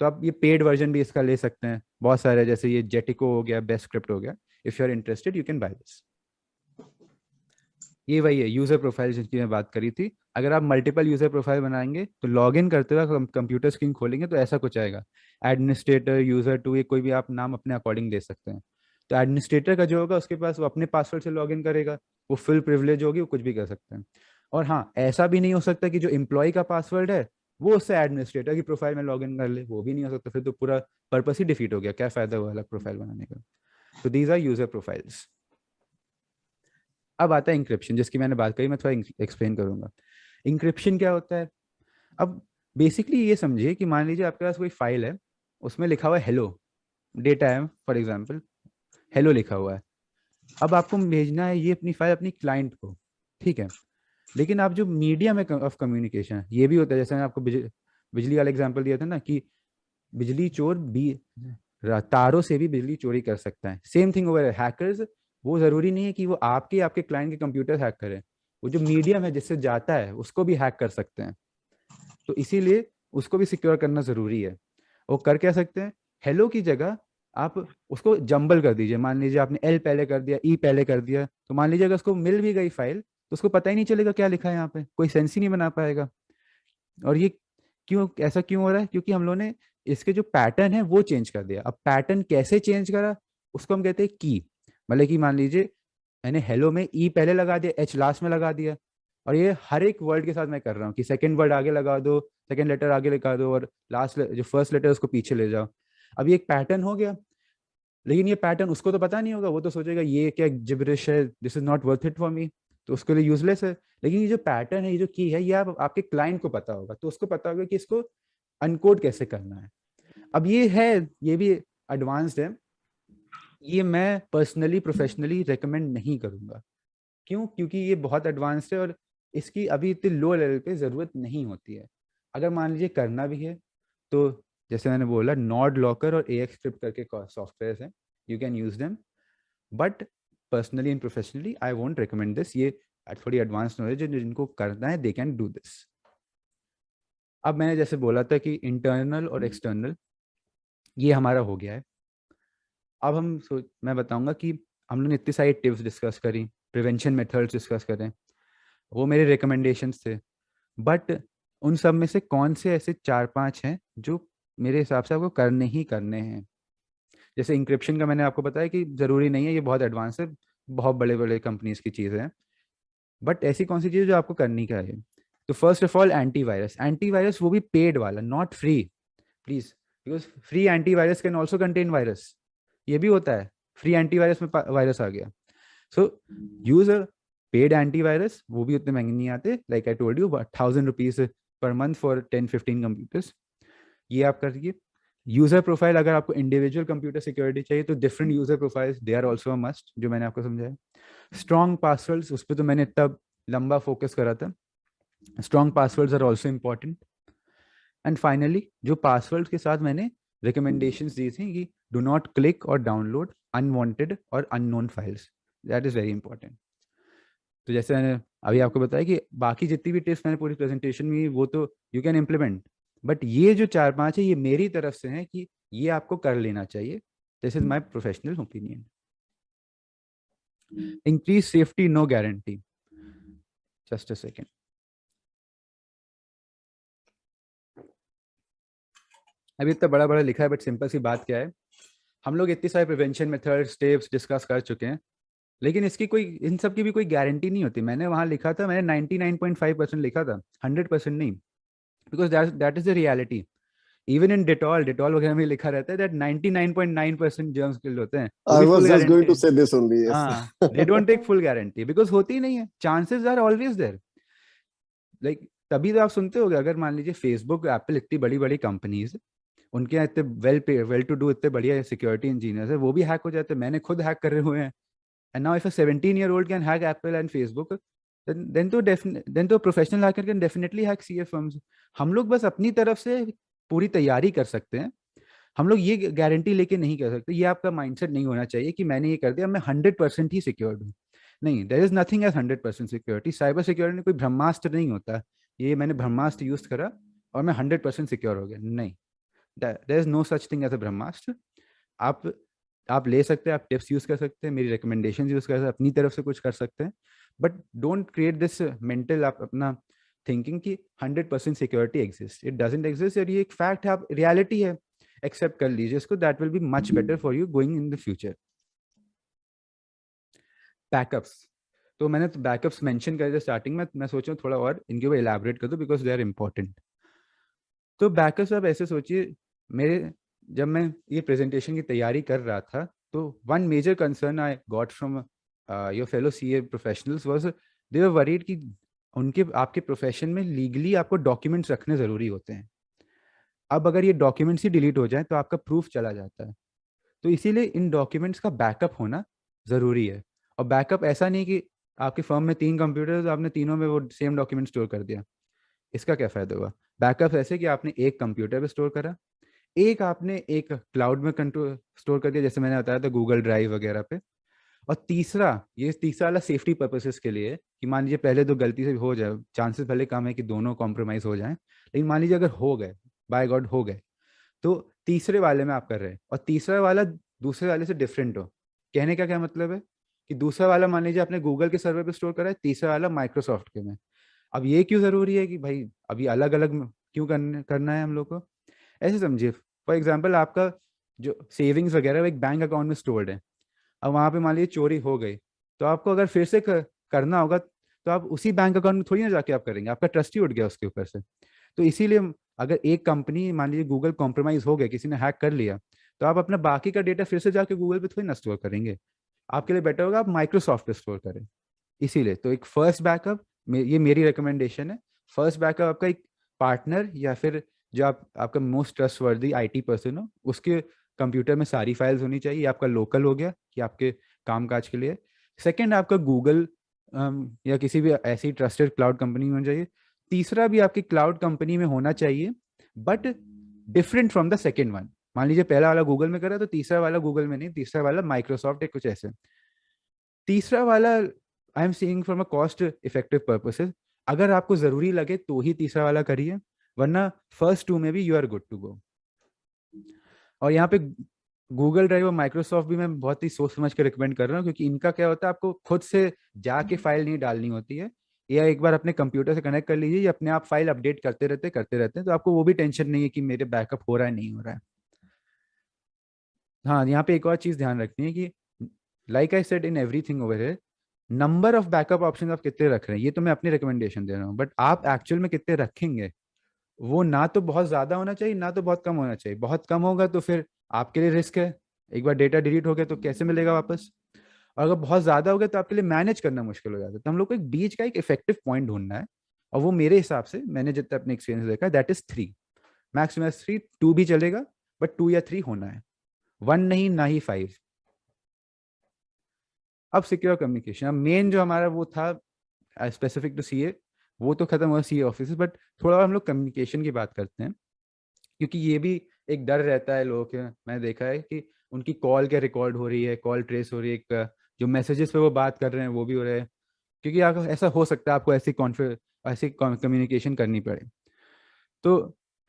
तो आप ये पेड वर्जन भी इसका ले सकते हैं। बहुत सारे, जैसे ये जेटिको हो गया, बेस्ट स्क्रिप्ट हो गया। If you are interested you can buy this. ये वही है यूजर प्रोफाइल जिसकी मैं बात करी थी। अगर आप मल्टीपल यूजर प्रोफाइल बनाएंगे तो लॉग इन करते हुए कंप्यूटर स्क्रीन खोलेंगे तो ऐसा कुछ आएगा, एडमिनिस्ट्रेटर, यूजर टू, ये कोई भी आप नाम अपने अकॉर्डिंग दे सकते हैं। तो एडमिनिस्ट्रेटर का जो होगा उसके पास वो अपने पासवर्ड से लॉग इन करेगा, वो फुल प्रिविलेज होगी, वो कुछ भी कर सकते हैं। और हाँ, ऐसा भी नहीं हो सकता कि जो एम्प्लॉय का पासवर्ड है वो उससे एडमिनिस्ट्रेटर की प्रोफाइल में लॉग इन कर ले, वो भी नहीं हो सकता। फिर तो पूरा पर्पस ही डिफीट हो गया, क्या फायदा हुआ अलग प्रोफाइल बनाने का। तो दीज आर यूजर प्रोफाइल्स। अब आता है इंक्रिप्शन, जिसकी मैंने बात करी, मैं थोड़ा एक्सप्लेन करूंगा। इंक्रिप्शन क्या होता है? अब बेसिकली ये समझिए कि मान लीजिए आपके पास कोई फाइल है, उसमें लिखा हुआ है हेलो, डेटा है फॉर एग्जांपल, हेलो लिखा हुआ है। अब आपको भेजना है ये अपनी फाइल अपनी क्लाइंट को, ठीक है। लेकिन आप जो मीडियम है ऑफ कम्युनिकेशन है, ये भी होता है, जैसे मैंने आपको बिजली वाला एग्जाम्पल दिया था ना, कि बिजली चोर भी तारों से भी बिजली चोरी कर सकता है। सेम थिंग ओवर हैकर्स, वो जरूरी नहीं है कि वो आपके आपके क्लाइंट के कंप्यूटर हैक करें, वो जो मीडियम है जिससे जाता है उसको भी हैक कर सकते हैं। तो इसीलिए उसको भी सिक्योर करना जरूरी है। वो कर क्या सकते हैं, हेलो की जगह आप उसको जंबल कर दीजिए। मान लीजिए आपने एल पहले कर दिया, ई पहले कर दिया, तो मान लीजिए अगर उसको मिल भी गई फाइल तो उसको पता ही नहीं चलेगा क्या लिखा है यहाँ पे, कोई सेंस ही नहीं बना पाएगा। और ये क्यों, ऐसा क्यों हो रहा है? क्योंकि हम लोगों ने इसके जो पैटर्न है वो चेंज कर दिया। अब पैटर्न कैसे चेंज करा, उसको हम कहते हैं की। मतलब कि मान लीजिए मैंने हेलो में ई पहले लगा दिया, एच लास्ट में लगा दिया, और ये हर एक वर्ड के साथ मैं कर रहा हूँ कि सेकंड वर्ड आगे लगा दो, सेकंड लेटर आगे लगा दो, और लास्ट जो फर्स्ट लेटर उसको पीछे ले जाओ। अब ये एक पैटर्न हो गया, लेकिन ये पैटर्न उसको तो पता नहीं होगा, वो तो सोचेगा ये क्या जिब्रिश है, this is not worth it for me, तो उसके लिए यूजलेस है। लेकिन ये जो पैटर्न है, ये जो की है, ये आपके क्लाइंट को पता होगा, तो उसको पता होगा कि इसको अनकोड कैसे करना है। अब ये है, ये भी एडवांस्ड है। ये मैं पर्सनली प्रोफेशनली रेकमेंड नहीं करूंगा। क्यों? क्योंकि ये बहुत एडवांस्ड है और इसकी अभी इतनी लो लेवल पे जरूरत नहीं होती है। अगर मान लीजिए करना भी है तो जैसे मैंने बोला, नॉड लॉकर और AX स्क्रिप्ट करके सॉफ्टवेयर हैं, you can use them, but personally and professionally I won't recommend this. ये थोड़ी एडवांस नॉलेज है, जिनको करना है दे कैन डू दिस। अब मैंने जैसे बोला था कि इंटरनल और एक्सटर्नल ये हमारा हो गया है। अब मैं बताऊंगा कि हम लोगों ने इतनी सारी टिप्स डिस्कस करी, प्रिवेंशन मेथड्स डिस्कस करें, वो मेरे रिकमेंडेशंस थे, बट उन सब में से कौन से ऐसे 4-5 हैं जो मेरे हिसाब से आपको करने ही करने हैं। जैसे इंक्रिप्शन का मैंने आपको बताया कि जरूरी नहीं है, ये बहुत एडवांस है, बहुत बड़े बड़े कंपनीज की चीज़ें हैं, बट ऐसी कौन सी चीज़ जो आपको करनी का है। तो first of all antivirus. Antivirus वो भी पेड वाला, not free, please, because free antivirus can also contain virus, ये भी होता है। फ्री एंटीवायरस में वायरस आ गया। सो यूज अ पेड एंटीवायरस, वो भी उतने महंगे नहीं आते, like I told you 1000 rupees per month for 10-15 computers, ये आप करिए। यूजर प्रोफाइल, अगर आपको इंडिविजुअल कंप्यूटर सिक्योरिटी चाहिए तो different user profiles, they are also must, जो मैंने आपको समझाया। स्ट्रॉन्ग पासवर्ड्स, उस पर तो मैंने इतना लंबा फोकस करा था, strong passwords are also important. And finally जो पासवर्ड के साथ मैंने रिकमेंडेशंस दी थी कि डू नॉट क्लिक और डाउनलोड अनवांटेड और unknown files, that is very important. तो जैसे मैंने अभी आपको बताया कि बाकी जितनी भी टिप्स मैंने पूरी प्रेजेंटेशन में, वो तो यू कैन इम्प्लीमेंट, बट ये जो 4-5 है ये मेरी तरफ से है कि ये आपको कर लेना चाहिए। This is my professional opinion. Increase safety, no guarantee. Just a second. अभी इतना बड़ा बड़ा लिखा है, बट सिंपल सी बात क्या है, हम लोग इतनी सारे प्रिवेंशन मेथड्स टिप्स डिस्कस कर चुके हैं, लेकिन इसकी कोई, इन सब की भी कोई गारंटी नहीं होती। मैंने वहां लिखा था, मैंने 99.5% लिखा था, 100% नहीं, because that is the reality. Even in Dettol वगैरह में लिखा रहता है दैट 99.9% जर्म्स किल्ड होते हैं, वो I भी full was just going guarantee to है. say this only. Yes. हाँ, they don't take full guarantee because होती ही नहीं है, chances are always there. Like तभी तो आप सुनते होगे, अगर मान लीजिए फेसबुक, एप्पल, इतनी बड़ी बड़ी कंपनीज, उनके यहाँ इतने वेल टू डू, इतने बढ़िया सिक्योरिटी इंजीनियर्स है, वो भी हैक हो जाते हैं. मैंने खुद हैक कर रहे हुए हैं. And now if a 17-year-old can hack Apple and Facebook, then तो professional hacker can definitely hack CA firms. हम लोग बस अपनी तरफ से पूरी तैयारी कर सकते हैं. हम लोग ये गारंटी लेके नहीं कर सकते. ये आपका माइंडसेट नहीं होना चाहिए कि मैंने ये कर दिया, मैं 100% ही सिक्योर्ड हूँ. नहीं, there is nothing as 100% security. Cyber security में कोई ब्रह्मास्त्र नहीं होता. ये मैंने ब्रह्मास्त्र यूज करा और मैं 100% सिक्योर हो गया, नहीं. There is no such thing as a Brahmastra. आप आप ले सकते हैं, आप टिप्स यूज कर सकते हैं, मेरी रिकमेंडेशन यूज कर सकते हैं, अपनी तरफ से कुछ कर सकते हैं. But don't create this mental आप अपना थिंकिंग कि 100% security exist. It doesn't exist. और ये एक फैक्ट है, आप रियलिटी है, एक्सेप्ट कर लीजिए इसको. That will be much better for you going in the future. Backups, तो मैंने तो बैकअप्स मेंशन कर दिया स्टार्टिंग में. मैं सोच रहा हूँ थोड़ा और इनके ऊपर इलैबोरेट कर दूं बिकॉज दे आर इंपॉर्टेंट. तो बैकअप्स आप ऐसे सोचिए, मेरे जब मैं ये प्रेजेंटेशन की तैयारी कर रहा था, तो one major concern I got from your fellow CA professionals was they were worried कि उनके आपके प्रोफेशन में लीगली आपको डॉक्यूमेंट्स रखने ज़रूरी होते हैं. अब अगर ये डॉक्यूमेंट्स ही डिलीट हो जाए तो आपका प्रूफ चला जाता है. तो इसीलिए इन डॉक्यूमेंट्स का बैकअप होना ज़रूरी है. और बैकअप ऐसा नहीं कि आपकी फर्म में 3 कंप्यूटर, आपने तीनों में वो सेम डॉक्यूमेंट स्टोर कर दिया, इसका क्या फ़ायदा हुआ. बैकअप ऐसे कि आपने एक कंप्यूटर पे स्टोर करा, एक आपने एक क्लाउड में कंट्रोल स्टोर कर दिया, जैसे मैंने बताया था गूगल ड्राइव वगैरह पे. और तीसरा वाला सेफ्टी पर्पसेस के लिए, कि मान लीजिए पहले तो गलती से हो जाए, चांसेस भले कम है कि दोनों कॉम्प्रोमाइज हो जाएं, लेकिन मान लीजिए अगर हो गए, बाय गॉड हो गए, तो तीसरे वाले में आप कर रहे हैं और तीसरा वाला दूसरे वाले से डिफरेंट हो. कहने का क्या मतलब है कि दूसरा वाला मान लीजिए आपने गूगल के सर्वर पे स्टोर करा है, तीसरा वाला माइक्रोसॉफ्ट के में. अब ये क्यों जरूरी है कि भाई अभी अलग अलग क्यों करना है हम लोग को. ऐसे समझिए, फॉर एग्जाम्पल आपका जो सेविंग्स वगैरह वो एक बैंक अकाउंट में स्टोर्ड है. अब वहाँ पे मान लीजिए चोरी हो गई, तो आपको अगर फिर से करना होगा, तो आप उसी बैंक अकाउंट में थोड़ी ना जाके आप करेंगे, आपका ट्रस्ट ही उठ गया उसके ऊपर से. तो इसीलिए अगर एक कंपनी मान लीजिए गूगल कॉम्प्रोमाइज हो गया, किसी ने हैक कर लिया, तो आप अपना बाकी का डेटा फिर से जाके गूगल पे थोड़ी ना स्टोर करेंगे. आपके लिए बेटर होगा आप माइक्रोसॉफ्ट पे स्टोर करें. इसीलिए तो एक फर्स्ट बैकअप, ये मेरी रिकमेंडेशन है. फर्स्ट बैकअप आपका एक पार्टनर या फिर जो आपका मोस्ट ट्रस्टवर्दी आईटी पर्सन हो, उसके कंप्यूटर में सारी फाइल्स होनी चाहिए. आपका लोकल हो गया कि आपके कामकाज के लिए. सेकंड, आपका गूगल या किसी भी ऐसी ट्रस्टेड क्लाउड कंपनी में होना चाहिए. तीसरा भी आपकी क्लाउड कंपनी में होना चाहिए, but different from the second one. मान लीजिए पहला वाला गूगल में करा, तो तीसरा वाला गूगल में नहीं, तीसरा वाला माइक्रोसॉफ्ट है, कुछ ऐसे. तीसरा वाला I am seeing from a cost effective purposes. अगर आपको जरूरी लगे तो ही तीसरा वाला करिए, वरना फर्स्ट टू में भी you are good to go. और यहाँ पे गूगल ड्राइव और माइक्रोसॉफ्ट भी मैं बहुत ही सोच समझ के रिकमेंड कर रहा हूँ, क्योंकि इनका क्या होता है, आपको खुद से जाके फाइल नहीं डालनी होती है. या एक बार अपने कंप्यूटर से कनेक्ट कर लीजिए, ये अपने आप फाइल अपडेट करते रहते हैं, तो आपको वो भी टेंशन नहीं है कि मेरे बैकअप हो रहा है नहीं हो रहा है. हाँ, यहाँ पे एक और चीज़ ध्यान रखनी है कि like I said in everything over here, number of backup option आप कितने रख रहे हैं, ये तो मैं अपनी रिकमेंडेशन दे रहा हूँ, बट आप एक्चुअल में कितने रखेंगे, वो ना तो बहुत ज्यादा होना चाहिए, ना तो बहुत कम होना चाहिए. बहुत कम होगा तो फिर आपके लिए रिस्क है, एक बार डेटा डिलीट हो गया तो कैसे मिलेगा वापस. और अगर बहुत ज्यादा हो गया तो आपके लिए मैनेज करना मुश्किल हो जाता है. तो हम लोग को एक बीच का एक इफेक्टिव पॉइंट ढूंढना है, और वो मेरे हिसाब से, मैंने जितना अपने एक्सपीरियंस देखा है, दैट इज 3. मैक्स 3, 2 भी चलेगा, बट 2 या 3 होना है, 1 नहीं, ना ही 5. अब सिक्योर कम्युनिकेशन, अब मेन जो हमारा वो था स्पेसिफिक टू सीए, वो तो खत्म हुआ सीए ऑफिस, बट थोड़ा और हम लोग कम्युनिकेशन की बात करते हैं. क्योंकि ये भी एक डर रहता है लोगों के, मैंने देखा है कि उनकी कॉल क्या रिकॉर्ड हो रही है, कॉल ट्रेस हो रही है, जो मैसेजेस पे वो बात कर रहे हैं वो भी हो रहे हैं. क्योंकि आप ऐसा हो सकता है आपको ऐसी कम्युनिकेशन करनी पड़े. तो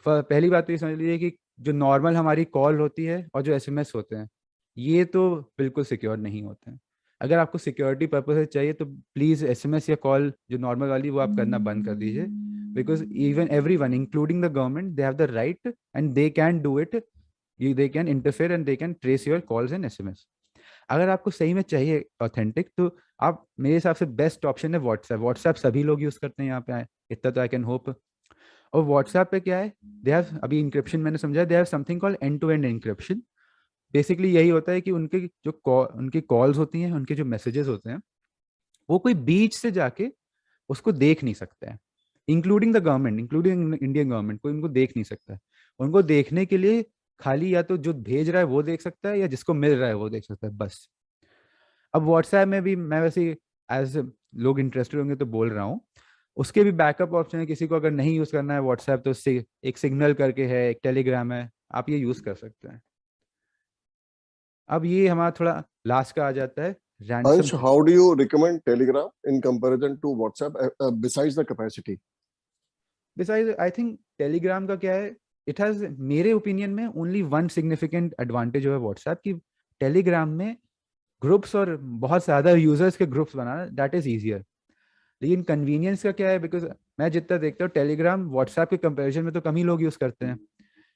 पहली बात तो ये समझ लीजिए कि जो नॉर्मल हमारी कॉल होती है और जो एसएमएस होते हैं, ये तो बिल्कुल सिक्योर नहीं होते हैं. अगर आपको सिक्योरिटी पर्पज से चाहिए तो प्लीज़ एसएमएस या कॉल जो नॉर्मल वाली वो आप करना बंद कर दीजिए. Because even everyone including the government, they have the right and they can do it. They can interfere and they can trace your calls and SMS. अगर आपको सही में चाहिए ऑथेंटिक, तो आप, मेरे हिसाब से बेस्ट ऑप्शन है व्हाट्सएप. व्हाट्सएप सभी लोग यूज़ करते हैं यहाँ पे, इतना तो आई कैन होप. और व्हाट्सएप पे क्या है, दे हैव, अभी इंक्रिप्शन मैंने समझा, they have something called end to end encryption. Basically यही होता है कि उनके जो उनकी कॉल्स होती हैं, उनके जो मैसेजेस होते हैं, वो कोई बीच से जाके उसको देख नहीं सकता है, including the government, including Indian government, कोई उनको देख नहीं सकता है। उनको देखने के लिए खाली या तो जो भेज रहा है वो देख सकता है, या जिसको मिल रहा है वो देख सकता है, बस। अब व्हाट्सएप में भी मैं वैसे एज लोग इंटरेस्टेड होंगे तो बोल रहा हूँ, उसके भी बैकअप ऑप्शन है। किसी को अगर नहीं यूज करना है व्हाट्सएप, तो उससे एक सिग्नल करके है, एक टेलीग्राम है, आप ये यूज कर सकते हैं। अब ये हमारा थोड़ा लास्ट का आ जाता है, ransom. Ansh, how do you recommend Telegram in comparison to WhatsApp besides the capacity? Beside I think Telegram का क्या है, इट हैज मेरे ओपिनियन में ओनली वन सिग्निफिकेंट एडवांटेज है व्हाट्सएप की। टेलीग्राम में ग्रुप्स और बहुत ज्यादा यूजर्स के groups banana, that is easier. लेकिन कन्वीनियंस का क्या है, बिकॉज मैं जितना देखता हूँ टेलीग्राम व्हाट्सएप के कंपैरिजन में तो कम ही लोग यूज करते हैं,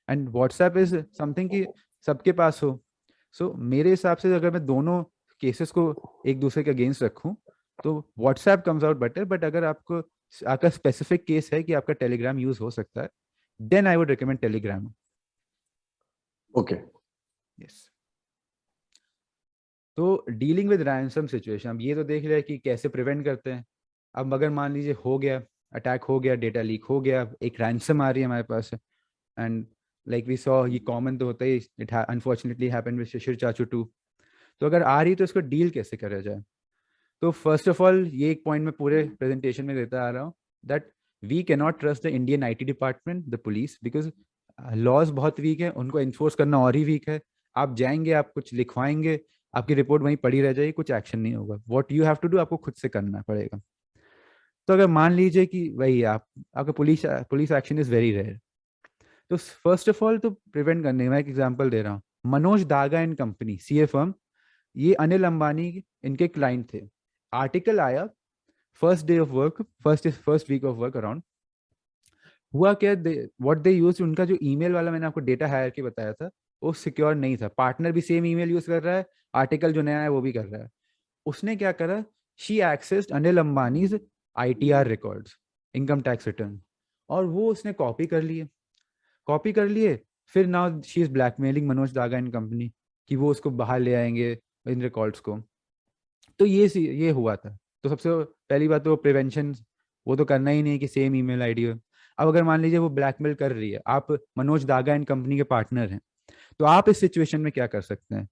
एंड व्हाट्सएप इज समथिंग कि सबके पास हो। सो मेरे हिसाब से अगर मैं दोनों केसेस को एक दूसरे के अगेंस्ट रखूं, तो WhatsApp comes out better. But अगर आपको, आपका स्पेसिफिक केस है कि आपका टेलीग्राम यूज हो सकता है, then I would recommend Telegram. Okay. Yes. तो डीलिंग विद रैंसम सिचुएशन, अब ये तो देख लिया कि कैसे प्रिवेंट करते हैं। अब अगर मान लीजिए हो गया, अटैक हो गया, डेटा लीक हो गया, एक रैंसम आ रही है हमारे पास, एंड लाइक वी सॉ, ये कॉमन तो होता ही, इट अनफॉर्चुनेटली हैपेंड विद शिशिर चाचू टू। तो अगर आ रही है तो इसको डील कैसे करा जाए? तो फर्स्ट ऑफ ऑल ये एक पॉइंट मैं पूरे प्रेजेंटेशन में देता आ रहा हूँ, that we can not trust the Indian IT department, the police, because laws बहुत वीक है, उनको इन्फोर्स करना और ही वीक है। आप जाएंगे, आप कुछ लिखवाएंगे, आपकी रिपोर्ट वहीं पड़ी रह जाएगी, कुछ एक्शन नहीं होगा। What you have to do, आपको खुद से करना पड़ेगा। तो अगर मान लीजिए कि वही आप, आपका police police action is very rare, तो फर्स्ट ऑफ ऑल तो प्रिवेंट करने, मैं एक एग्जांपल दे रहा हूँ, Manoj Daga and company, CA firm, ये अनिल अंबानी इनके क्लाइंट थे। आर्टिकल आया first day of work, first week of work around, हुआ क्या, व्हाट दे यूज, उनका जो ईमेल वाला मैंने आपको डेटा हायर के बताया था, वो सिक्योर नहीं था। पार्टनर भी सेम ईमेल यूज कर रहा है, आर्टिकल जो नया है वो भी कर रहा है। उसने क्या करा, she accessed Anil Ambanis ITR records, income tax return, और वो उसने कॉपी कर लिए। फिर now she is blackmailing Manoj Daga and company कि वो उसको बाहर ले आएंगे इन रिकॉर्ड्स को। तो ये हुआ था। तो सबसे पहली बात तो प्रिवेंशन, वो तो करना ही नहीं कि सेम ईमेल आईडी हो। अब अगर मान लीजिए वो ब्लैकमेल कर रही है, आप मनोज दागा एंड कंपनी के पार्टनर हैं, तो आप इस सिचुएशन में क्या कर सकते हैं?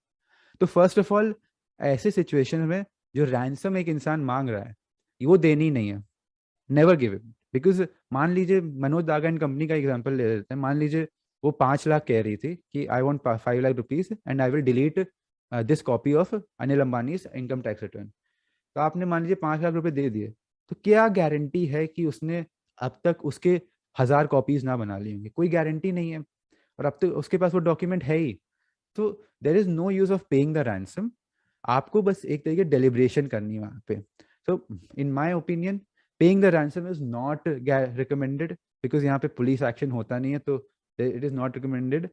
तो फर्स्ट ऑफ ऑल, ऐसे सिचुएशन में जो रैंसम एक इंसान मांग रहा है, वो देनी नहीं है, नेवर गिव इट। बिकॉज मान लीजिए मनोज दागा एंड कंपनी का एग्जांपल ले लेते हैं, मान लीजिए वो 5 लाख कह रही थी कि I want 5 lakh rupees and I will delete this copy of Anil Ambani income tax return. तो आपने मान लीजिए 5 लाख रुपए दे दिए, तो क्या गारंटी है कि उसने अब तक उसके 1000 कॉपीज ना बना ली होंगी? कोई गारंटी नहीं है, और अब तो उसके पास वो डॉक्यूमेंट है ही। तो there is no use of paying the ransom. आपको बस एक तरीके डेलिब्रेशन करनी है वहां पे। So in my opinion, paying the ransom is not recommended, because यहाँ पे पुलिस एक्शन होता नहीं है, तो it is not recommended.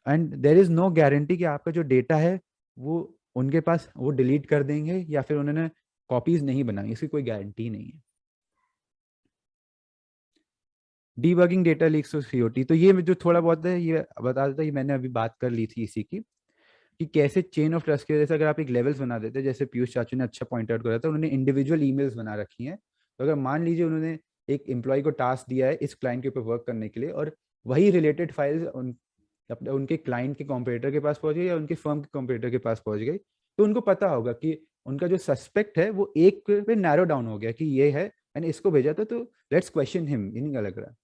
And there is no guarantee कि आपका जो डेटा है वो उनके पास वो डिलीट कर देंगे या फिर उन्होंने कॉपीज नहीं बनाई, इसकी कोई गारंटी नहीं है। डीबगिंग डेटा लीक्स और सीओटी, तो ये जो थोड़ा बहुत है ये बता देता, ये मैंने अभी बात कर ली थी इसी की, कि कैसे चेन ऑफ ट्रस्ट के जैसे अगर आप एक लेवल्स बना देते हैं, जैसे पीयूष चाचू ने अच्छा पॉइंट आउट करा था, उन्होंने इंडिविजुअल ईमेल्स बना रखी हैं। तो अगर मान लीजिए उन्होंने एक एम्प्लॉय को टास्क दिया है इस क्लाइंट के ऊपर वर्क करने के लिए, और वही रिलेटेड फाइल्स उनके क्लाइंट के कॉम्पिटिटर के पास पहुंच गई या उनके फर्म के कॉम्पिटिटर के पास पहुंच गई, तो उनको पता होगा कि उनका जो सस्पेक्ट है वो एक पे नैरो डाउन हो गया कि ये है, एंड इसको भेजा था, तो लेट्स क्वेश्चन हिम, इन्हीं लग रहा है।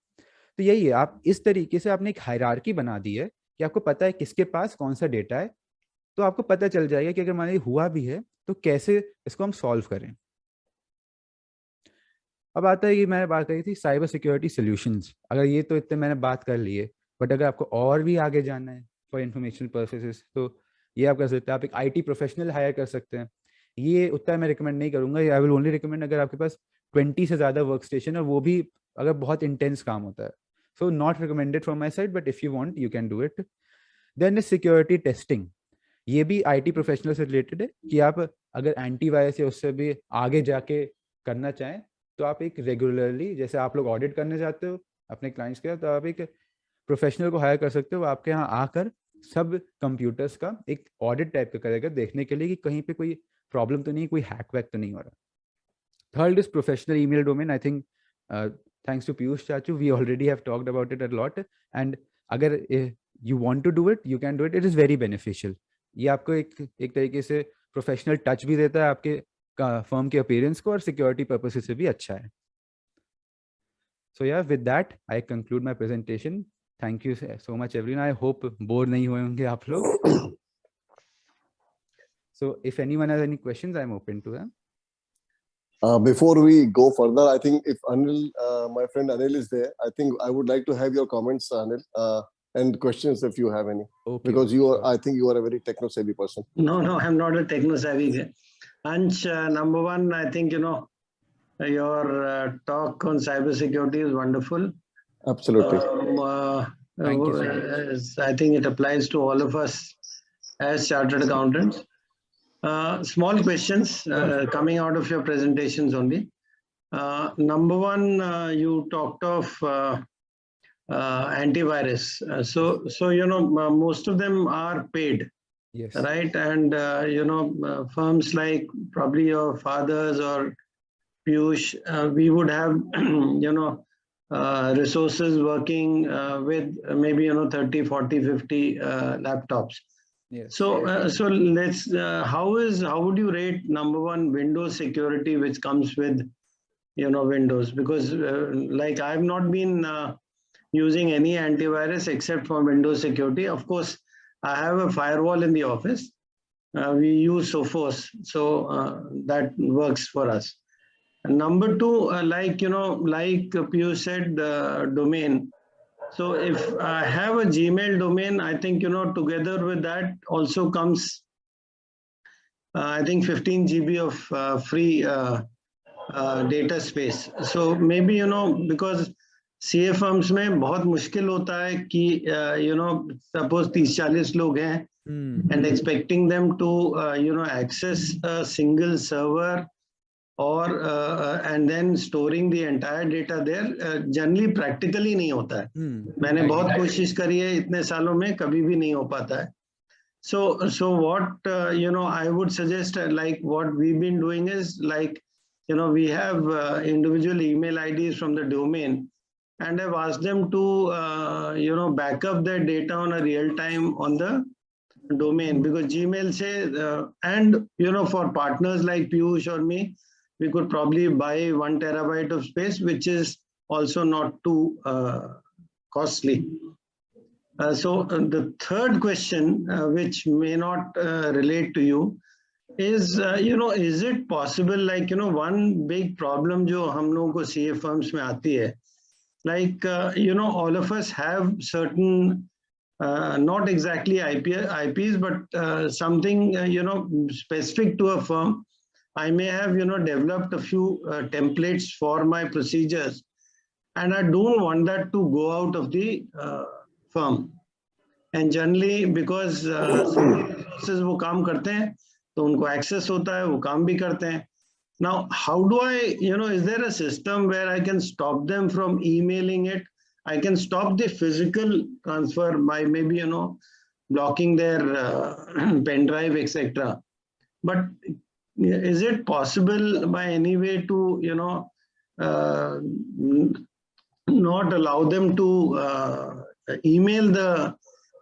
तो यही है, आप इस तरीके से आपने एक हायरार्की बना दी है कि आपको पता है किसके पास कौन सा डेटा है। तो आपको पता चल जाएगा कि अगर मान लीजिए हुआ भी है तो कैसे इसको हम सॉल्व करें। अब आता है कि मैंने बात करी थी साइबर सिक्योरिटी सॉल्यूशंस, अगर ये तो इतने मैंने बात कर ली है, बट अगर आपको और भी आगे जाना है फॉर इंफॉर्मेशन पर्पसेस, तो ये आप कर सकते हैं, आप एक आईटी प्रोफेशनल हायर कर सकते हैं। ये उतना मैं रिकमेंड नहीं करूंगा, आई विल ओनली रिकमेंड अगर आपके पास 20 से ज़्यादा वर्क स्टेशन है, वो भी अगर बहुत इंटेंस काम होता है। So not recommended from my side, but if you want you can do it. Then is security testing, ये भी आईटी प्रोफेशनल से रिलेटेड है कि आप अगर एंटीवायरस या उससे भी आगे जाके करना चाहें, तो आप एक रेगुलरली, जैसे आप लोग ऑडिट करने जाते हो अपने क्लाइंट्स के, तो आप एक प्रोफेशनल को हायर कर सकते हो, वो आपके यहाँ आकर सब कंप्यूटर्स का एक ऑडिट टाइप का करेगा, देखने के लिए कि कहीं पे कोई प्रॉब्लम तो नहीं, कोई हैक वैक तो नहीं हो रहा. Third is professional email domain. I think thanks to Piyush Chachu, we already have talked about it a lot. And अगर you want to do it, you can do it. It is very beneficial. ये आपको एक तरीके से professional touch भी देता है आपके फर्म के अपीयरेंस को, और सिक्योरिटी पर्पसेस से भी अच्छा है. So yeah, with that, I conclude my presentation. Thank you so much, everyone. I hope bore नहीं हुए होंगे आप लोग. So if anyone has any questions, I'm open to them. Before we go further, I think if Anil, my friend Anil is there, I think I would like to have your comments, Anil, and questions if you have any. Okay. Because you are, I think you are a very techno-savvy person. No, I'm not a techno-savvy guy. Ansh, number one, I think, your talk on cybersecurity is wonderful. Absolutely. Thank you, sir. I think it applies to all of us as chartered accountants. Small questions coming out of your presentations only. Number one, you talked of antivirus. So most of them are paid. Yes. Right. And, firms like probably your fathers or Piyush, we would have, resources working with maybe, 30, 40, 50 laptops. Yes. So let's, how would you rate number one, Windows security, which comes with, Windows? Because like I've not been using any antivirus except for Windows security. Of course, I have a firewall in the office. We use Sophos, so that works for us. And number two, like Piyush said, domain. So if I have a Gmail domain, I think, together with that also comes, I think 15 GB of free data space. So maybe, because CA firms में बहुत मुश्किल होता है कि, suppose 30-40 लोग हैं, and expecting them to, access a single server or and then storing the entire data there, generally practically नहीं होता है. मैंने बहुत कोशिश करी है इतने सालों में, कभी भी नहीं हो पाता है. So what I would suggest, like what we've been doing is, like, we have individual email IDs from the domain, and I've asked them to back up their data on a real time on the domain, because Gmail say and for partners like Piyush or me, we could probably buy 1 terabyte of space, which is also not too costly. So the third question, which may not relate to you, is is it possible, like one big problem जो हम लोगों को CA firms में आती है, like all of us have certain not exactly IPs, but something specific to a firm. I may have developed a few templates for my procedures, and I don't want that to go out of the firm. And generally, because resources वो काम करते हैं, तो उनको access होता है, वो काम भी करते हैं. Now, how do I, is there a system where I can stop them from emailing it? I can stop the physical transfer by maybe, blocking their pen drive, etc. But is it possible by any way to, not allow them to email the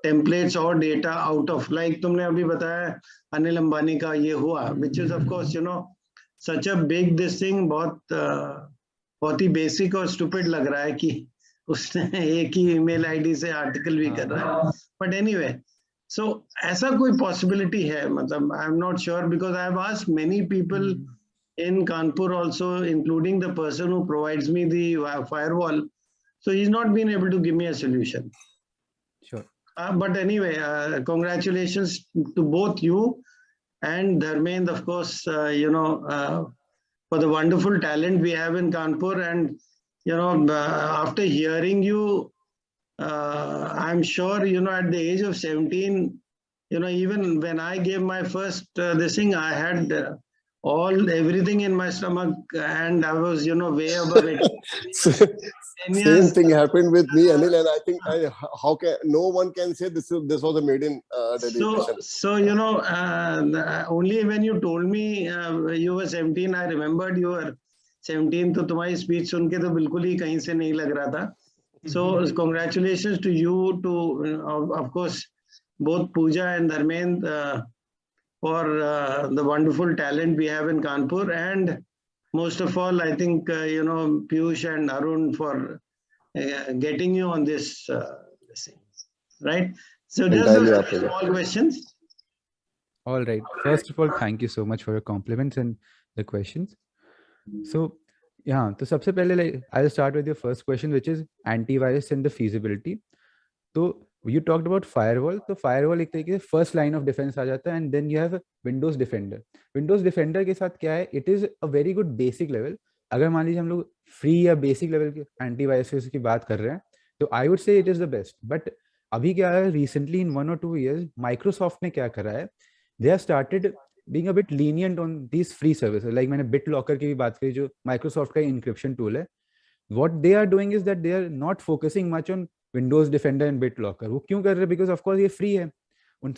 templates or data out of, like तुमने अभी बताया अनिल अंबानी का ये हुआ, which is of course, such a big this thing, बहुत ही basic और stupid लग रहा है कि उसने एक ही email ID से article भी कर रहा है. But anyway, so ऐसा कोई possibility है, मतलब I'm not sure, because I've asked many people in Kanpur also, including the person who provides me the firewall. So he's not been able to give me a solution. Sure. But anyway, congratulations to both you and Dharmendra, of course, for the wonderful talent we have in Kanpur. And, after hearing you, I'm sure, at the age of 17, even when I gave my first this thing, I had everything in my stomach, and I was, way above it. same thing happened with me, Anil, and I think how can no one can say this was a made in Delhi edition. So only when you told me you were 17, I remembered you were 17. तो तुम्हारी speech सुन के तो बिल्कुल ही कहीं से नहीं लग रहा था. So congratulations to you, to of course both Pooja and Dharmendra for the wonderful talent we have in Kanpur, and most of all, I think Piyush and Arun for getting you on this thing, right? So just a small questions. All right. First of all, thank you so much for your compliments and the questions. So yeah, तो सबसे पहले I'll start with your first question, which is antivirus and the feasibility. तो you talked about firewall. तो firewall एक तरीके से first line of defense आ जाता है, and then you have Windows Defender. Windows Defender के साथ क्या है? It is a very good basic level. अगर मान लीजिए हम लोग free या basic level के antivirus की बात कर रहे हैं, तो I would say it is the best. But अभी क्या है? Recently in 1 or 2 years, Microsoft ने क्या करा है? They have started being a bit lenient on these free services. Like मैंने BitLocker की भी बात करी, जो Microsoft का encryption tool है. What they are doing is that they are not focusing much on Windows Defender and BitLocker. वो क्यों कर रहे हैं? Because of course ये free है,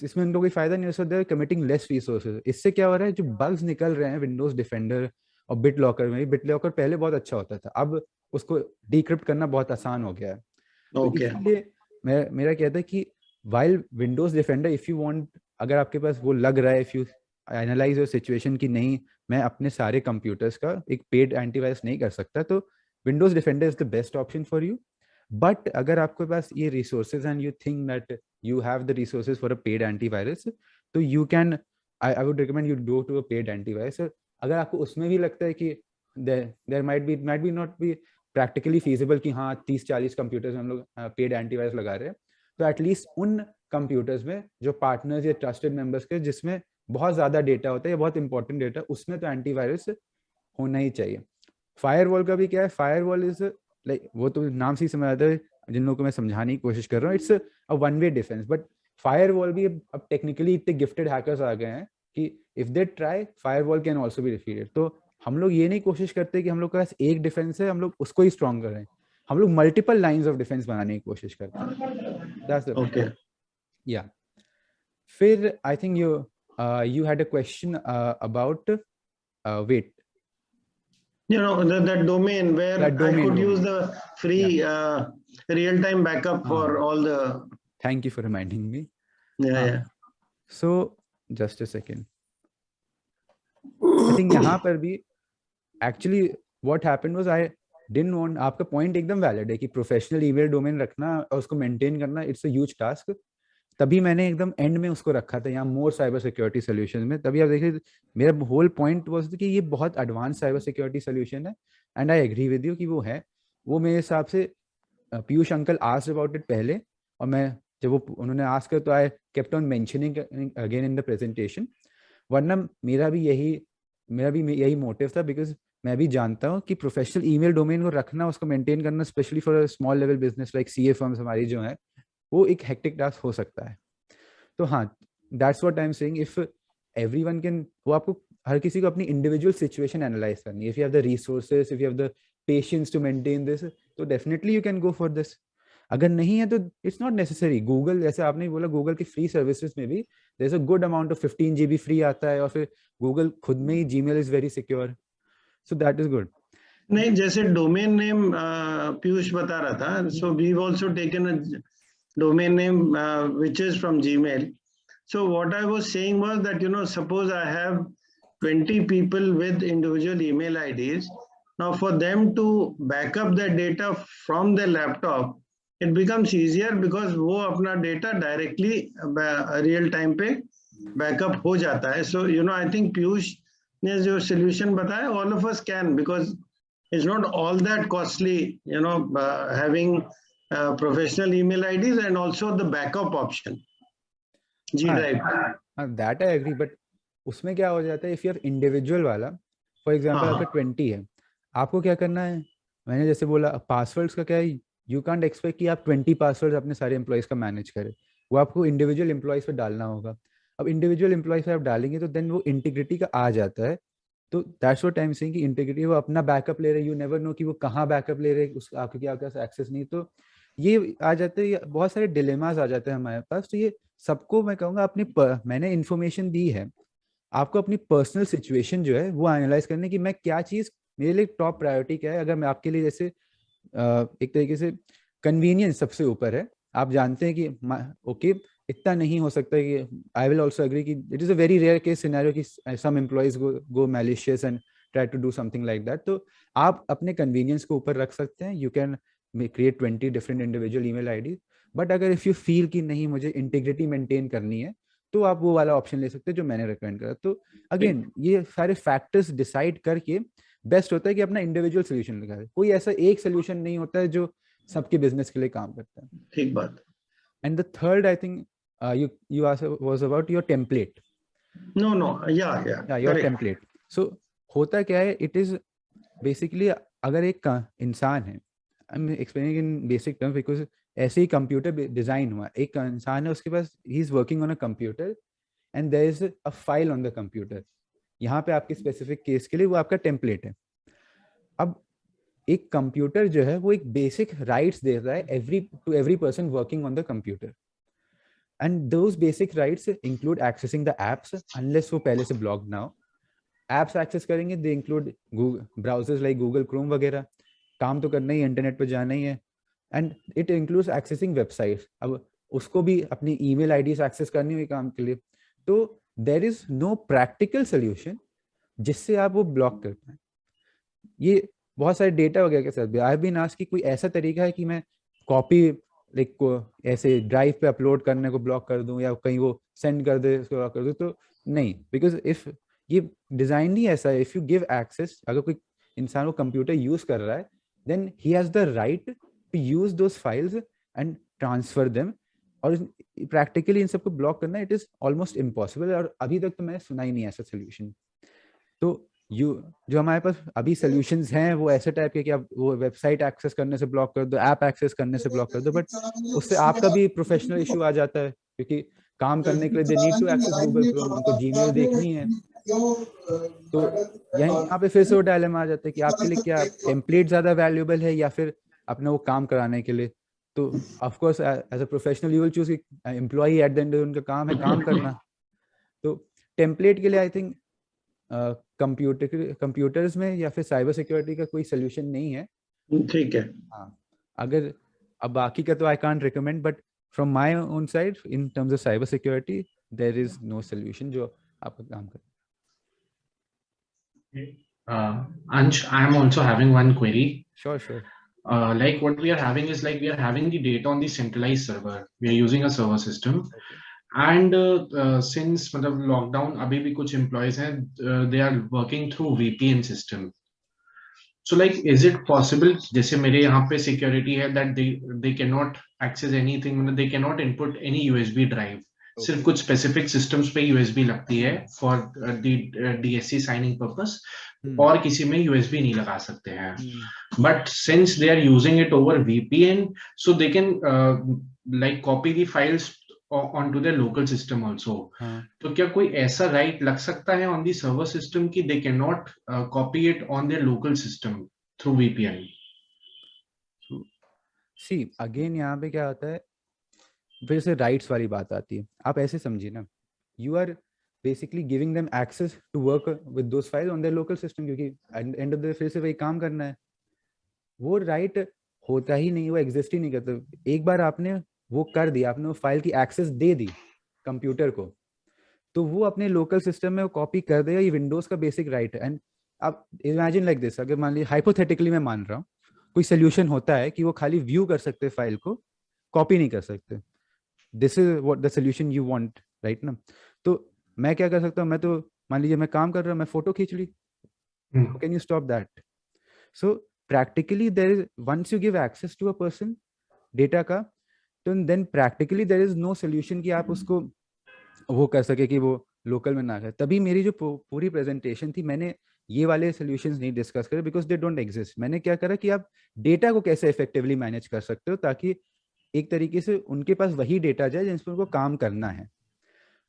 इसमें उनको कोई फायदा नहीं हो सकता. They are committing less resources. इससे क्या हो रहा है? जो bugs निकल रहे हैं Windows Defender और BitLocker में, BitLocker पहले बहुत अच्छा होता था, अब उसको decrypt करना बहुत आसान हो गया है. Okay. इसलिए मेरा कहता है कि while Windows Defender, if you want, अगर आपके पास वो लग रहा है, if you analyze your situation कि नहीं मैं अपने सारे कंप्यूटर्स का एक पेड एंटीवायरस नहीं कर सकता, तो Windows Defender is the best option for you. But अगर आपके पास ये resources and you think that you have the resources for a paid antivirus, तो you can, I would recommend you go to a paid antivirus. अगर आपको उसमें भी लगता है कि there might be not be practically feasible कि हाँ 30-40 कंप्यूटर्स में हम लोग पेड एंटीवायरस लगा रहे हैं, तो एटलीस्ट उन कंप्यूटर्स में जो पार्टनर्स या ट्रस्टेड मेंबर्स के जिसमें बहुत ज़्यादा डेटा होता है या बहुत इंपॉर्टेंट डेटा, उसमें तो एंटीवायरस होना ही चाहिए. फायरवॉल का भी क्या है? फायरवॉल इज लाइक, वो तो नाम से ही समझ आता है, जिन लोगों को मैं समझाने की कोशिश कर रहा हूँ, it's a one way defence. But firewall भी अब टेक्निकली इतने गिफ्टेड हैकर्स आ गए हैं कि if they try, firewall can also be defeated. तो हम लोग ये नहीं कोशिश करते कि हम लोग के पास एक डिफेंस है, हम लोग उसको ही स्ट्रॉन्ग करें, हम लोग मल्टीपल लाइंस ऑफ डिफेंस बनाने की कोशिश करते हैं. That's the Okay. या. फिर I think you had a question about wait, that domain where That domain, I could domain. use the free real-time backup for all the. Thank you for reminding me. Yeah. So just a second. I think यहाँ पर भी actually what happened was I didn't want, आपका point एकदम valid है कि professional email domain रखना और उसको maintain करना, it's a huge task. तभी मैंने एकदम एंड में उसको रखा था यहाँ मोर साइबर सिक्योरिटी सोल्यूशन में. तभी आप देखिए मेरा होल पॉइंट वाज कि ये बहुत एडवांस साइबर सिक्योरिटी सोल्यूशन है, and I agree with you कि वो है. वो मेरे हिसाब से Piyush uncle asked about it पहले, और मैं जब वो उन्होंने आस्क कर तो I kept on mentioning again in the presentation. वरना मेरा भी यही मोटिव था, बिकॉज मैं भी जानता हूँ कि प्रोफेशनल ईमेल डोमेन को रखना, उसको मेंटेन करना, specially for small level business like CA firms हमारी जो है, वो एक हेक्टिक टास्क हो सकता है. तो हाँ, that's what I am saying, if everyone can, वो आपको हर किसी को अपनी इंडिविजुअल सिचुएशन एनालाइज करनी है. If you have the resources, if you have the patience to maintain this, तो definitely you can go for this. अगर नहीं है तो इट्स नॉट नेसेसरी. गूगल, जैसे आपने बोला, गूगल की फ्री सर्विसेज में भी there is a good amount of 15 GB free आता है, और फिर गूगल खुद में ही Gmail is very secure, so that is good. नहीं, जैसे डोमेन नेम पीयूष बता रहा था, so we have also taken a domain name which is from Gmail. So what I was saying was that, suppose I have 20 people with individual email IDs. Now for them to back up their data from their laptop, it becomes easier because वो अपना data directly real time पे backup हो जाता है. So I think Piyush ने जो solution बताया, all of us can, because it's not all that costly, having professional email IDs and also the backup option. G Drive. That I agree, but उसमें क्या हो जाता है, if you have individual वाला, for example आपका 20 है, आपको क्या करना है, मैंने जैसे बोला पासवर्ड्स का क्या है, you can't expect कि आप 20 पासवर्ड्स अपने सारे एम्प्लॉइज का मैनेज करें, वो आपको इंडिविजुअल एम्प्लॉइज पे डालना होगा. अब इंडिविजुअल एम्प्लॉइज पे आप डालेंगे तो देन वो इंटीग्रिटी का आ जाता है. तो that's what I am saying कि इंटीग्रिटी, वो अपना बैकअप ले रहे हैं, यू नेवर नो कि वो कहाँ बैकअप ले रहे हैं, उस आपके क्या क्या एक्सेस नहीं। तो ये आ जाते हैं, बहुत सारे डिलेमास आ जाते हैं हमारे पास। तो ये सबको मैं कहूँगा अपनी मैंने इन्फॉर्मेशन दी है, आपको अपनी पर्सनल सिचुएशन जो है वो एनालाइज करने की, मैं क्या चीज़ मेरे लिए टॉप प्रायोरिटी क्या है। अगर मैं आपके लिए जैसे एक तरीके से कन्वीनियंस सबसे ऊपर है, आप जानते हैं कि ओके इतना नहीं हो सकता कि आई विल ऑल्सो एग्री कि it is a very rare case scenario कि some employees go malicious and try to do something like that. तो आप अपने कन्वीनियंस को ऊपर रख सकते हैं, you can create 20 different individual email ID. But अगर इफ़ यू फील कि नहीं मुझे इंटीग्रिटी मेंटेन करनी है, तो आप वो वाला ऑप्शन ले सकते हैं जो मैंने रिकमेंड करा। तो अगेन ये सारे फैक्टर्स डिसाइड करके बेस्ट होता है कि अपना इंडिविजुअल सोल्यूशन निकाले। कोई ऐसा एक सोल्यूशन नहीं होता है जो सबके बिजनेस के लिए काम करता है। ठीक बात। And the third I think you asked was about your template. No, yeah, your template. So होता क्या है, it is basically अगर एक इंसान है, I'm explaining in basic terms because ऐसे ही कंप्यूटर डिजाइन हुआ, एक इंसान है उसके पास, he is working on a computer and there is a file on the computer. यहाँ पे आपके स्पेसिफिक केस के लिए वो आपका टेम्पलेट है। अब एक कंप्यूटर जो है वो एक बेसिक राइट्स देता है every person working on the computer, and those basic rights include accessing the apps unless वो पहले से blocked ना हो। apps access करेंगे, they include browsers like Google Chrome वगैरह, काम तो करना ही, इंटरनेट पे जाना ही है। and it includes accessing websites, अब उसको भी अपनी email IDs access करनी हुई काम के लिए। तो there is no practical solution जिससे आप वो ब्लॉक कर पाए। ये बहुत सारे डेटा वगैरह के साथ भी आई हैव बीन आस्क्ड कि कोई ऐसा तरीका है कि मैं कॉपी लाइक को ऐसे ड्राइव पे अपलोड करने को ब्लॉक कर दूं या कहीं वो सेंड कर दे उसको ब्लॉक कर दूं। तो नहीं, बिकॉज इफ ये डिजाइन नहीं ऐसा है, इफ यू गिव एक्सेस, अगर कोई इंसान वो कंप्यूटर यूज कर रहा है then he has the right to use those files and transfer them. और प्रैक्टिकली इन सबको ब्लॉक करना इट इज ऑलमोस्ट इम्पॉसिबल, और अभी तक तो मैंने सुना ही नहीं ऐसा सोल्यूशन। तो जो हमारे पास अभी सॉल्यूशंस हैं वो ऐसे टाइप के कि आप वो वेबसाइट एक्सेस करने से ब्लॉक कर दो, ऐप एक्सेस करने से ब्लॉक कर दो, बट उससे आपका भी प्रोफेशनल इशू आ जाता है, क्योंकि काम करने के लिए they need to access Google Chrome, उनको जीमेल देखनी है। तो यहाँ पे फिर से वो डायलेमा आ जाता है कि आपके लिए क्या टेम्पलेट ज्यादा वैल्यूएबल है या फिर अपना वो काम कराने के लिए। तो of course as a professional you will choose, employee at the end उनका काम है काम करना। तो टेम्पलेट के लिए आई थिंक कंप्यूटर्स में या फिर साइबर सिक्योरिटी का कोई सोल्यूशन नहीं है। ठीक है। हाँ, अगर अब बाकी का तो I can't recommend, but from my own side in terms of cyber security there is no solution जो आपका काम करे। Ansh, I am also having one query. Sure. Like what we are having is like we are having the data on the centralized server. We are using a server system. Okay. And since मतलब lockdown अभी भी कुछ employees हैं, they are working through VPN system. So like is it possible, जैसे मेरे यहाँ पे security है that they cannot access anything, मतलब they cannot input any USB drive. Okay. सिर्फ कुछ specific systems पे USB लगती है for the DSC signing purpose, और किसी में USB नहीं लगा सकते हैं। But since they are using it over VPN, so they can like copy the files onto their local system also. तो क्या कोई ऐसा right लग सकता है on the server system कि they cannot copy it on their local system through VPN? See, again यहाँ पे क्या होता है, फिर से राइट्स वाली बात आती है। आप ऐसे समझिए ना, you are basically giving them access to work with those files on their local system, क्योंकि एंड ऑफ द फिर से वही काम करना है। वो राइट होता ही नहीं, वो एग्जिस्ट ही नहीं करता। एक बार आपने वो कर दिया, आपने वो फाइल की एक्सेस दे दी कंप्यूटर को, तो वो अपने लोकल सिस्टम में वो कॉपी कर देगा। ये विंडोज का बेसिक राइट है। एंड आप इमेजिन लाइक दिस, अगर मान लीजिए हाइपोथेटिकली मैं मान रहा हूँ कोई सोल्यूशन होता है कि वो खाली व्यू कर सकते फाइल को, कॉपी नहीं कर सकते। This is what the solution you want, right ना? तो मैं क्या कर सकता हूँ, मैं तो मान लीजिए मैं काम कर रहा हूँ, मैं फोटो खींच ली, can you stop that? So practically there is, once you give access to a person data का, तो then practically there is no solution कि आप उसको वो कर सके कि वो लोकल में ना करे। तभी मेरी जो पूरी प्रेजेंटेशन थी, मैंने ये वाले सॉल्यूशंस नहीं डिस्कस करे बिकॉज दे डोंट एग्जिस्ट। मैंने क्या करा कि आप डेटा को कैसे इफेक्टिवली मैनेज कर सकते हो ताकि एक तरीके से उनके पास वही डेटा जाए जिस पर उनको काम करना है।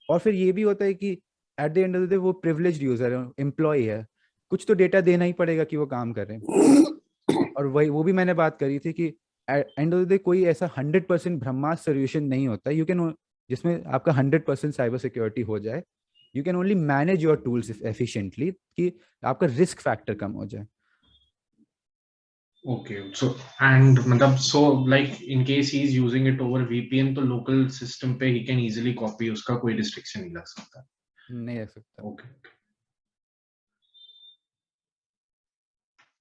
और फिर ये भी होता है कि eight the and of the day वो प्रिविलेज्ड यूजर है, एम्प्लॉय है, कुछ तो डेटा देना ही पड़ेगा कि वो काम कर रहे हैं। और वही वो भी मैंने बात करी थी कि एंड ऑफ द डे कोई ऐसा 100% ब्रह्मास्त्र सोल्यूशन नहीं होता यू कैन जिसमें आपका 100% साइबर सिक्योरिटी हो जाए। You can only manage your tools efficiently कि आपका रिस्क फैक्टर कम हो जाए। Okay, so and मतलब so like in case he is using it over VPN तो local system पे he can easily copy, उसका कोई restriction नहीं लग सकता। नहीं रख सकता। Okay.